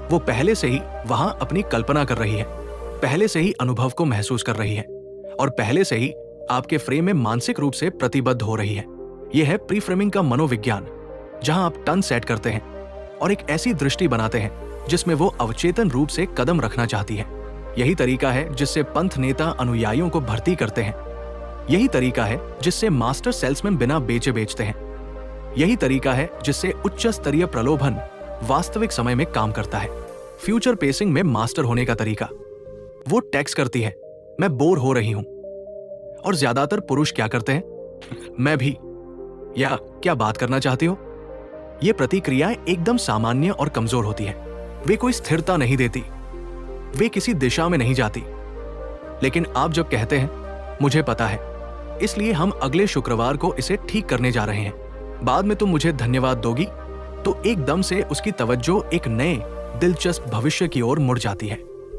वो पहले से ही वहां अपनी कल्पना कर रही है, पहले से ही अनुभव को महसूस कर रही है और पहले से ही आपके फ्रेम में मानसिक रूप से प्रतिबद्ध हो रही है। यह है प्रीफ्रेमिंग का मनोविज्ञान, जहां आप टन सेट करते हैं और एक ऐसी दृष्टि बनाते हैं जिसमें वो अवचेतन रूप से कदम रखना चाहती है। यही तरीका है जिससे पंथ नेता अनुयायियों को भर्ती करते हैं। यही तरीका है जिससे मास्टर सेल्समैन बिना बेचे बेचते हैं। यही तरीका है जिससे उच्च स्तरीय प्रलोभन वास्तविक समय में काम करता है। फ्यूचर पेसिंग में मास्टर होने का तरीका। वो टेक्स्ट करती है, मैं बोर हो रही हूं। और ज्यादातर पुरुष क्या करते हैं? मैं भी। या क्या बात करना चाहती हो? ये प्रतिक्रियाएं एकदम सामान्य और कमजोर होती है। वे कोई स्थिरता नहीं देती, वे किसी दिशा में नहीं जाती। लेकिन आप जब कहते हैं, मुझे पता है, इसलिए हम अगले शुक्रवार को इसे ठीक करने जा रहे हैं, बाद में तुम मुझे धन्यवाद दोगी, तो एकदम से उसकी तवज्जो एक नए दिलचस्प भविष्य की ओर मुड़ जाती है।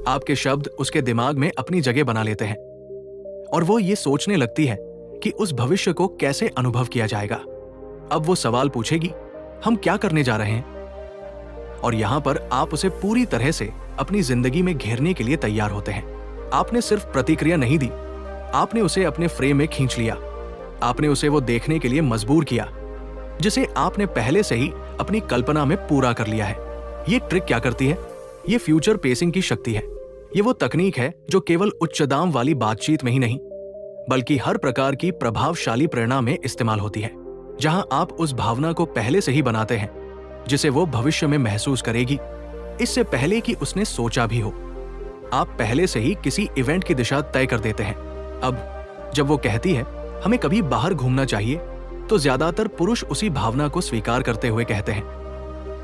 आपके शब्द उसके दिमाग में अपनी जगह बना लेते हैं और वो ये सोचने लगती है कि उस भविष्य को कैसे अनुभव किया जाएगा। अब वो सवाल पूछेगी, हम क्या करने जा रहे हैं? और यहां पर आप उसे पूरी तरह से अपनी जिंदगी में घेरने के लिए तैयार होते हैं। आपने सिर्फ प्रतिक्रिया नहीं दी, आपने उसे अपने फ्रेम में खींच लिया। आपने उसे वो देखने के लिए मजबूर किया जिसे आपने पहले से ही अपनी कल्पना में पूरा कर लिया है। ये ट्रिक क्या करती है? ये फ्यूचर पेसिंग की शक्ति है। ये वो तकनीक है जो केवल उच्च दाम वाली बातचीत में ही नहीं, बल्कि हर प्रकार की प्रभावशाली प्रेरणा में इस्तेमाल होती है, जहां आप उस भावना को पहले से ही बनाते हैं जिसे वो भविष्य में महसूस करेगी, इससे पहले कि उसने सोचा भी हो। आप पहले से ही किसी इवेंट की दिशा तय कर देते हैं। अब जब वो कहती है हमें कभी बाहर घूमना चाहिए, तो ज्यादातर पुरुष उसी भावना को स्वीकार करते हुए कहते हैं,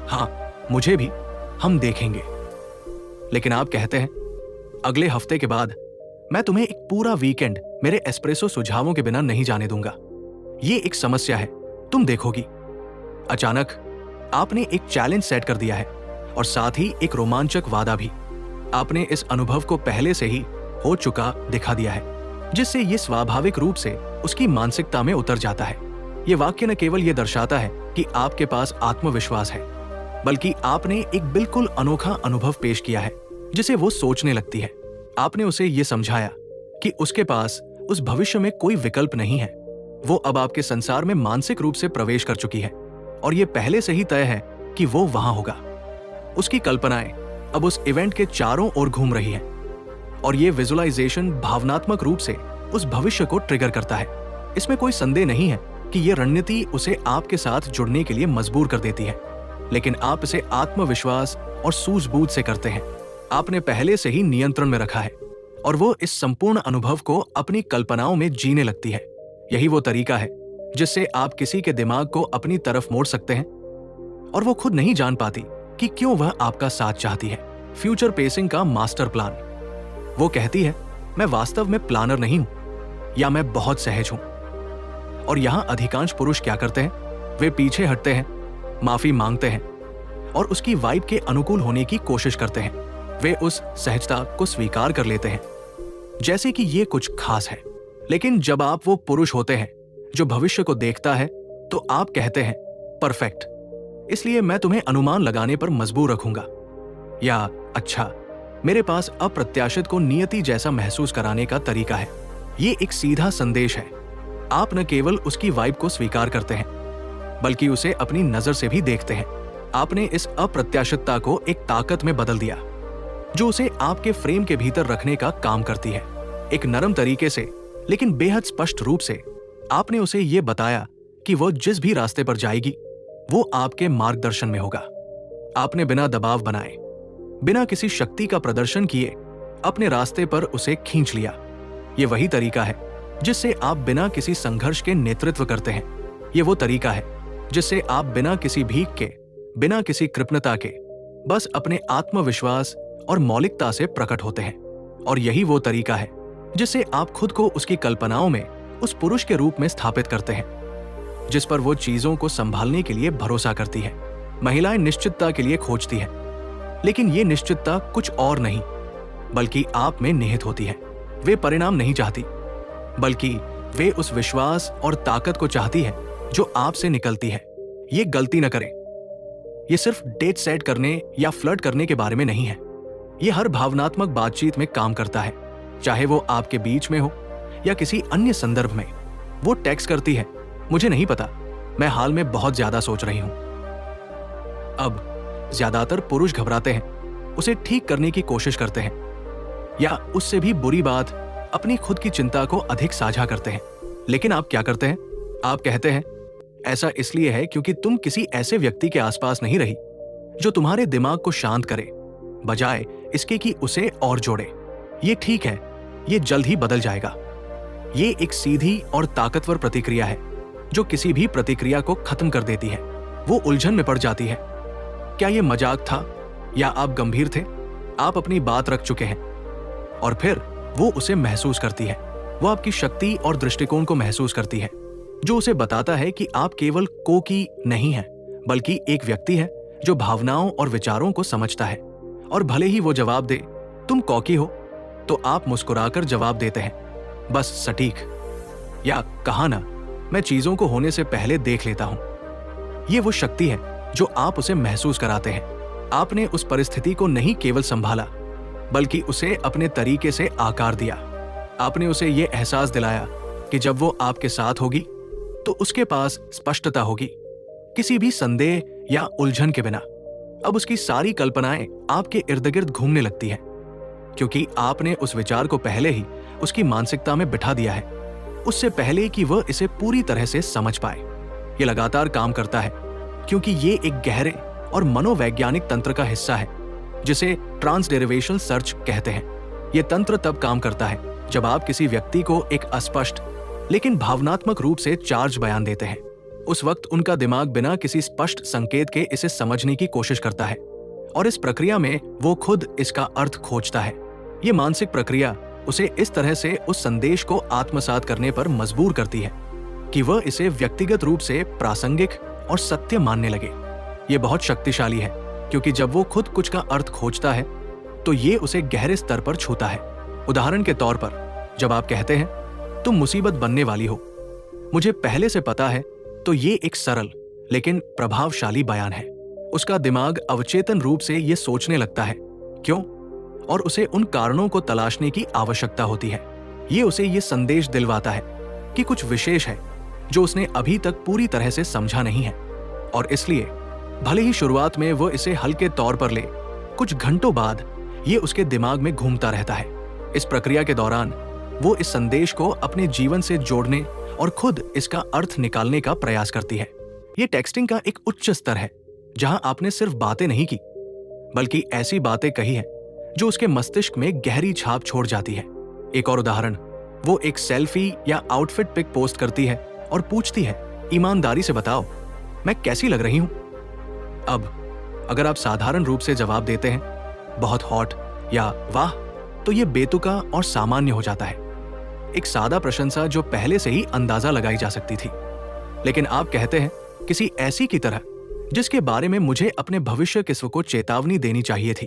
हाँ मुझे भी, हम देखेंगे। लेकिन आप कहते हैं, अगले हफ्ते के बाद मैं तुम्हें एक पूरा वीकेंड मेरे एस्प्रेसो सुझावों के बिना नहीं जाने दूंगा। ये एक समस्या है, तुम देखोगी। अचानक आपने एक चैलेंज सेट कर दिया है और साथ ही एक रोमांचक वादा भी। आपने इस अनुभव को पहले से ही हो चुका दिखा दिया है, जिससे ये स्वाभाविक रूप से उसकी मानसिकता में उतर जाता है। ये वाक्य न केवल ये दर्शाता है कि आपके पास आत्मविश्वास है, बल्कि आपने एक बिल्कुल अनोखा अनुभव पेश किया है जिसे वो सोचने लगती है। आपने उसे ये समझाया कि उसके पास उस भविष्य में कोई विकल्प नहीं है। वो अब आपके संसार में मानसिक रूप से प्रवेश कर चुकी है और ये पहले से ही तय है कि वो वहां होगा। उसकी कल्पनाएं अब उस इवेंट के चारों ओर घूम रही है और ये विजुअलाइजेशन भावनात्मक रूप से उस भविष्य को ट्रिगर करता है। इसमें कोई संदेह नहीं है कि ये रणनीति उसे आपके साथ जुड़ने के लिए मजबूर कर देती है, लेकिन आप इसे आत्मविश्वास और सूझबूझ से करते हैं। आपने पहले से ही नियंत्रण में रखा है और वो इस संपूर्ण अनुभव को अपनी कल्पनाओं में जीने लगती है। यही वो तरीका है जिससे आप किसी के दिमाग को अपनी तरफ मोड़ सकते हैं और वो खुद नहीं जान पाती कि क्यों वह आपका साथ चाहती है। फ्यूचर पेसिंग का मास्टर प्लान। वो कहती है, मैं वास्तव में प्लानर नहीं हूं, या मैं बहुत सहज हूं। और यहां अधिकांश पुरुष क्या करते हैं? वे पीछे हटते हैं, माफी मांगते हैं और उसकी वाइब के अनुकूल होने की कोशिश करते हैं। वे उस सहजता को स्वीकार कर लेते हैं जैसे कि ये कुछ खास है। लेकिन जब आप वो पुरुष होते हैं जो भविष्य को देखता है, तो आप कहते हैं, परफेक्ट, इसलिए मैं तुम्हें अनुमान लगाने पर मजबूर रखूंगा। या अच्छा, मेरे पास अप्रत्याशित को नियति जैसा महसूस कराने का तरीका है। ये एक सीधा संदेश है। आप न केवल उसकी वाइब को स्वीकार करते हैं, बल्कि उसे अपनी नजर से भी देखते हैं। आपने इस अप्रत्याशितता को एक ताकत में बदल दिया जो उसे आपके फ्रेम के भीतर रखने का काम करती है। एक नरम तरीके से, लेकिन बेहद स्पष्ट रूप से आपने उसे यह बताया कि वो जिस भी रास्ते पर जाएगी वो आपके मार्गदर्शन में होगा। आपने बिना दबाव बनाए, बिना किसी शक्ति का प्रदर्शन किए अपने रास्ते पर उसे खींच लिया। ये वही तरीका है जिससे आप बिना किसी संघर्ष के नेतृत्व करते हैं। ये वो तरीका है जिससे आप बिना किसी भीख के, बिना किसी कृपणता के, बस अपने आत्मविश्वास और मौलिकता से प्रकट होते हैं। और यही वो तरीका है जिससे आप खुद को उसकी कल्पनाओं में उस पुरुष के रूप में स्थापित करते हैं जिस पर वो चीजों को संभालने के लिए भरोसा करती है। महिलाएं निश्चितता के लिए खोजती है, लेकिन ये निश्चितता कुछ और नहीं बल्कि आप में निहित होती है। वे परिणाम नहीं चाहती, बल्कि वे उस विश्वास और ताकत को चाहती है जो आपसे निकलती है। ये गलती न करें, ये सिर्फ डेट सेट करने या फ्लर्ट करने के बारे में नहीं है। ये हर भावनात्मक बातचीत में काम करता है, चाहे वो आपके बीच में हो या किसी अन्य संदर्भ में। वो टेक्स्ट करती है, मुझे नहीं पता, मैं हाल में बहुत ज्यादा सोच रही हूं। अब ज्यादातर पुरुष घबराते हैं, उसे ठीक करने की कोशिश करते हैं या उससे भी बुरी बात, अपनी खुद की चिंता को अधिक साझा करते हैं। लेकिन आप क्या करते हैं? आप कहते हैं, ऐसा इसलिए है क्योंकि तुम किसी ऐसे व्यक्ति के आसपास नहीं रही जो तुम्हारे दिमाग को शांत करे, बजाय इसके कि उसे और जोड़े। ये ठीक है, ये जल्द ही बदल जाएगा। ये एक सीधी और ताकतवर प्रतिक्रिया है जो किसी भी प्रतिक्रिया को खत्म कर देती है। वो उलझन में पड़ जाती है, क्या ये मजाक था या आप गंभीर थे? आप अपनी बात रख चुके हैं और फिर वो उसे महसूस करती है। वो आपकी शक्ति और दृष्टिकोण को महसूस करती है जो उसे बताता है कि आप केवल कोकी नहीं हैं, बल्कि एक व्यक्ति है जो भावनाओं और विचारों को समझता है। और भले ही वो जवाब दे, तुम कॉकी हो, तो आप मुस्कुराकर जवाब देते हैं, बस सटीक। या कहा ना, मैं चीजों को होने से पहले देख लेता हूं। ये वो शक्ति है जो आप उसे महसूस कराते हैं। आपने उस परिस्थिति को नहीं केवल संभाला, बल्कि उसे अपने तरीके से आकार दिया। आपने उसे ये एहसास दिलाया कि जब वो आपके साथ होगी तो उसके पास स्पष्टता होगी, किसी भी संदेह या उलझन के बिना। अब उसकी सारी कल्पनाएं आपके इर्द गिर्द घूमने लगती हैं, क्योंकि आपने उस विचार को पहले ही उसकी मानसिकता में बिठा दिया है, उससे पहले कि वह इसे पूरी तरह से समझ पाए। ये लगातार काम करता है, क्योंकि ये एक गहरे और मनोवैज्ञानिक तंत्र का हिस्सा है जिसे ट्रांसडेरिवेशनल सर्च कहते हैं। ये तंत्र तब काम करता है जब आप किसी व्यक्ति को एक अस्पष्ट लेकिन भावनात्मक रूप से चार्ज बयान देते हैं। उस वक्त उनका दिमाग बिना किसी स्पष्ट संकेत के इसे समझने की कोशिश करता है, और इस प्रक्रिया में वो खुद इसका अर्थ खोजता है। ये मानसिक प्रक्रिया उसे इस तरह से उस संदेश को आत्मसात करने पर मजबूर करती है कि वह इसे व्यक्तिगत रूप से प्रासंगिक और सत्य मानने लगे। ये बहुत शक्तिशाली है, क्योंकि जब वो खुद कुछ का अर्थ खोजता है तो ये उसे गहरे स्तर पर छूता है। उदाहरण के तौर पर, जब आप कहते हैं, तुम मुसीबत बनने वाली हो, मुझे पहले से पता है, तो ये एक सरल लेकिन प्रभावशाली बयान है। उसका दिमाग अवचेतन रूप से ये सोचने लगता है क्यों, और उसे उन कारणों को तलाशने की आवश्यकता होती है। ये उसे ये संदेश दिलवाता है कि कुछ विशेष है जो उसने अभी तक पूरी तरह से समझा नहीं है, और इसलिए भले ही शुरुआत में वो इसे हल्के तौर पर ले, कुछ घंटों बाद ये उसके दिमाग में घूमता रहता है। इस प्रक्रिया के दौरान वो इस संदेश को अपने जीवन से जोड़ने और खुद इसका अर्थ निकालने का प्रयास करती है। ये टेक्सटिंग का एक उच्च स्तर है, जहां आपने सिर्फ बातें नहीं की, बल्कि ऐसी बातें कही हैं जो उसके मस्तिष्क में गहरी छाप छोड़ जाती है। एक और उदाहरण, वो एक सेल्फी या आउटफिट पिक पोस्ट करती है और पूछती है, ईमानदारी से बताओ, मैं कैसी लग रही हूं? अब अगर आप साधारण रूप से जवाब देते हैं, बहुत हॉट या वाह, तो ये बेतुका और सामान्य हो जाता है, एक सादा प्रशंसा जो पहले से ही अंदाजा लगाई जा सकती थी। लेकिन आप कहते हैं, किसी ऐसी की तरह जिसके बारे में मुझे अपने भविष्य किस्म को चेतावनी देनी चाहिए थी।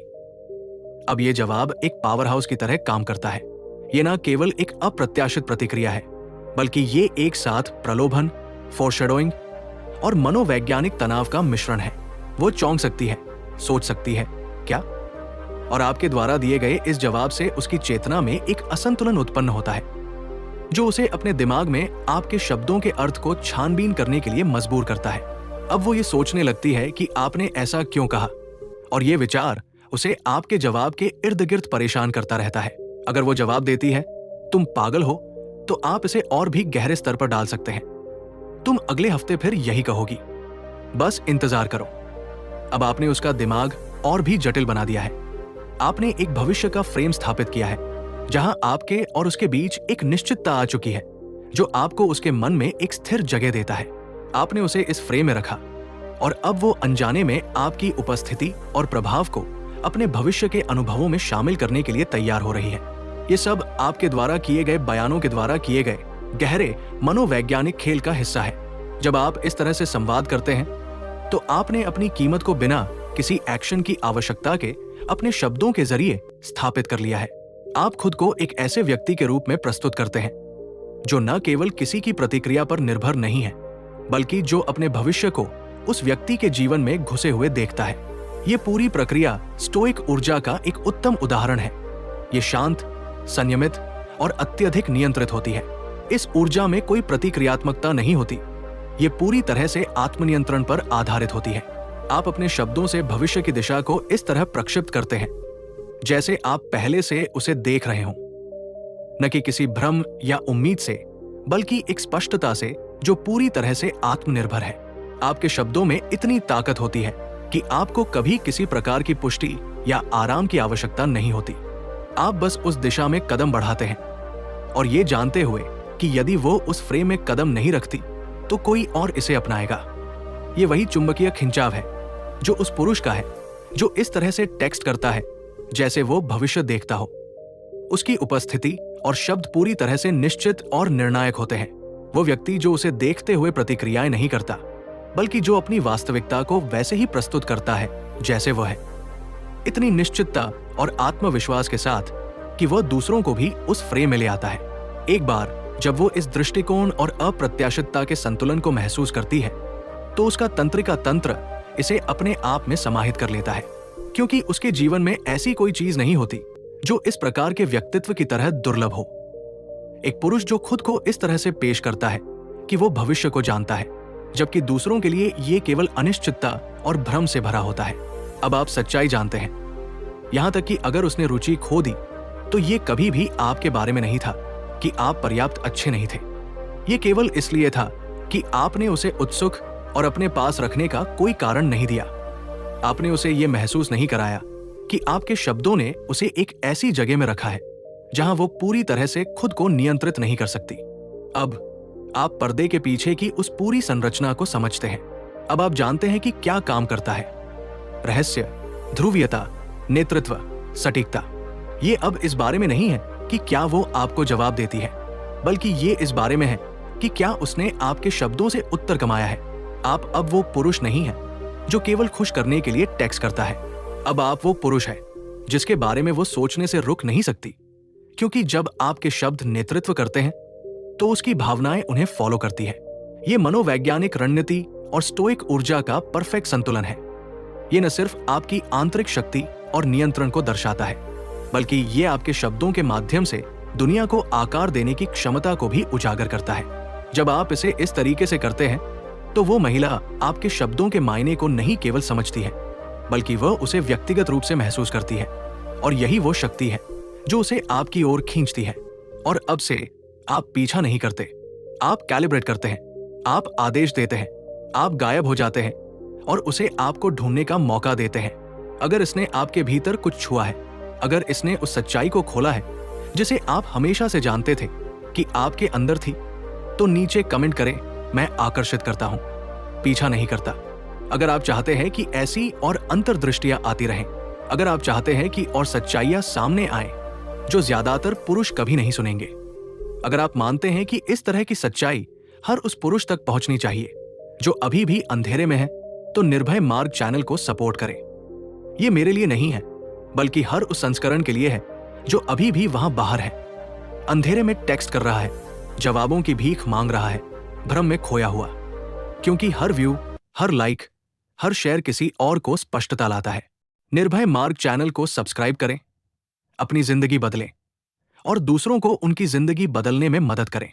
अब ये जवाब एक पावर हाउस की तरह काम करता है। ये ना केवल एक अप्रत्याशित प्रतिक्रिया है, बल्कि ये एक साथ प्रलोभन, फोरशैडोइंग और मनोवैज्ञानिक तनाव का मिश्रण है। वो चौंक सकती है, सोच सकती है, क्या? और आपके द्वारा दिए गए इस जवाब से उसकी चेतना में एक असंतुलन उत्पन्न होता है, जो उसे अपने दिमाग में आपके शब्दों के अर्थ को छानबीन करने के लिए मजबूर करता है। अब वो ये सोचने लगती है कि आपने ऐसा क्यों कहा, और ये विचार उसे आपके जवाब के इर्द गिर्द परेशान करता रहता है। अगर वो जवाब देती है, तुम पागल हो, तो आप इसे और भी गहरे स्तर पर डाल सकते हैं, तुम अगले हफ्ते फिर यही कहोगी, बस इंतजार करो। अब आपने उसका दिमाग और भी जटिल बना दिया है। आपने एक भविष्य का फ्रेम स्थापित किया है, जहां आपके और उसके बीच एक निश्चितता आ चुकी है, जो आपको उसके मन में एक स्थिर जगह देता है। आपने उसे इस फ्रेम में रखा, और अब वो अनजाने में आपकी उपस्थिति और प्रभाव को अपने भविष्य के अनुभवों में शामिल करने के लिए तैयार हो रही है। ये सब आपके द्वारा किए गए बयानों के द्वारा किए गए गहरे मनोवैज्ञानिक खेल का हिस्सा है। जब आप इस तरह से संवाद करते हैं, तो आपने अपनी कीमत को बिना किसी एक्शन की आवश्यकता के अपने शब्दों के जरिए स्थापित कर लिया है। आप खुद को एक ऐसे व्यक्ति के रूप में प्रस्तुत करते हैं जो न केवल किसी की प्रतिक्रिया पर निर्भर नहीं है, बल्कि जो अपने भविष्य को उस व्यक्ति के जीवन में घुसे हुए देखता है। ये पूरी प्रक्रिया स्टोइक ऊर्जा का एक उत्तम उदाहरण है। ये शांत, संयमित और अत्यधिक नियंत्रित होती है। इस ऊर्जा में कोई प्रतिक्रियात्मकता नहीं होती। ये पूरी तरह से आत्मनियंत्रण पर आधारित होती है। आप अपने शब्दों से भविष्य की दिशा को इस तरह प्रक्षिप्त करते हैं जैसे आप पहले से उसे देख रहे हों, न कि किसी भ्रम या उम्मीद से, बल्कि एक स्पष्टता से जो पूरी तरह से आत्मनिर्भर है। आपके शब्दों में इतनी ताकत होती है कि आपको कभी किसी प्रकार की पुष्टि या आराम की आवश्यकता नहीं होती। आप बस उस दिशा में कदम बढ़ाते हैं, और ये जानते हुए कि यदि वो उस फ्रेम में कदम नहीं रखती तो कोई और इसे अपनाएगा। ये वही चुंबकीय खिंचाव है जो उस पुरुष का है जो इस तरह से टेक्स्ट करता है जैसे वो भविष्य देखता हो। उसकी उपस्थिति और शब्द पूरी तरह से निश्चित और निर्णायक होते हैं। वो व्यक्ति जो उसे देखते हुए प्रतिक्रियाएं नहीं करता, बल्कि जो अपनी वास्तविकता को वैसे ही प्रस्तुत करता है जैसे वो है। इतनी निश्चितता और आत्मविश्वास के साथ कि वह दूसरों को भी उस फ्रेम में ले आता है। एक बार जब वो इस दृष्टिकोण और अप्रत्याशितता के संतुलन को महसूस करती है तो उसका तंत्रिका तंत्र इसे अपने आप में समाहित कर लेता है, क्योंकि उसके जीवन में ऐसी कोई चीज नहीं होती जो इस प्रकार के व्यक्तित्व की तरह दुर्लभ हो। एक पुरुष जो खुद को इस तरह से पेश करता है कि वो भविष्य को जानता है, जबकि दूसरों के लिए ये केवल अनिश्चितता और भ्रम से भरा होता है। अब आप सच्चाई जानते हैं, यहां तक कि अगर उसने रुचि खो दी तो ये कभी भी आपके बारे में नहीं था कि आप पर्याप्त अच्छे नहीं थे। ये केवल इसलिए था कि आपने उसे उत्सुक और अपने पास रखने का कोई कारण नहीं दिया। आपने उसे ये महसूस नहीं कराया कि आपके शब्दों ने उसे एक ऐसी जगह में रखा है जहां वो पूरी तरह से खुद को नियंत्रित नहीं कर सकती। अब आप पर्दे के पीछे की उस पूरी संरचना को समझते हैं। अब आप जानते हैं कि क्या काम करता है। रहस्य, ध्रुवीयता, नेतृत्व, सटीकता। ये अब इस बारे में नहीं है कि क्या वो आपको जवाब देती है, बल्कि ये इस बारे में है कि क्या उसने आपके शब्दों से उत्तर कमाया है। आप अब वो पुरुष नहीं है जो केवल खुश करने के लिए टेक्स्ट करता है। अब आप वो पुरुष है जिसके बारे में वो सोचने से रुक नहीं सकती, क्योंकि जब आपके शब्द नेतृत्व करते हैं तो उसकी भावनाएं उन्हें फॉलो करती है। ये मनोवैज्ञानिक रणनीति और स्टोइक ऊर्जा का परफेक्ट संतुलन है। ये न सिर्फ आपकी आंतरिक शक्ति और नियंत्रण को दर्शाता है, बल्कि ये आपके शब्दों के माध्यम से दुनिया को आकार देने की क्षमता को भी उजागर करता है। जब आप इसे इस तरीके से करते हैं तो वो महिला आपके शब्दों के मायने को नहीं केवल समझती है, बल्कि वह उसे व्यक्तिगत रूप से महसूस करती है। और यही वो शक्ति है जो उसे आपकी ओर खींचती है। और अब से आप पीछा नहीं करते, आप कैलिब्रेट करते हैं, आप आदेश देते हैं, आप गायब हो जाते हैं और उसे आपको ढूंढने का मौका देते हैं। अगर इसने आपके भीतर कुछ छुआ है, अगर इसने उस सच्चाई को खोला है जिसे आप हमेशा से जानते थे कि आपके अंदर थी, तो नीचे कमेंट करें, मैं आकर्षित करता हूं, पीछा नहीं करता। अगर आप चाहते हैं कि ऐसी और अंतर्दृष्टियां आती रहें, अगर आप चाहते हैं कि और सच्चाइयां सामने आए जो ज्यादातर पुरुष कभी नहीं सुनेंगे, अगर आप मानते हैं कि इस तरह की सच्चाई हर उस पुरुष तक पहुंचनी चाहिए जो अभी भी अंधेरे में है, तो निर्भय मार्ग चैनल को सपोर्ट करें। ये मेरे लिए नहीं है, बल्कि हर उस संस्करण के लिए है जो अभी भी वहां बाहर है, अंधेरे में टेक्स्ट कर रहा है, जवाबों की भीख मांग रहा है, भ्रम में खोया हुआ। क्योंकि हर व्यू, हर लाइक, हर शेयर किसी और को स्पष्टता लाता है। निर्भय मार्ग चैनल को सब्सक्राइब करें, अपनी जिंदगी बदलें और दूसरों को उनकी जिंदगी बदलने में मदद करें।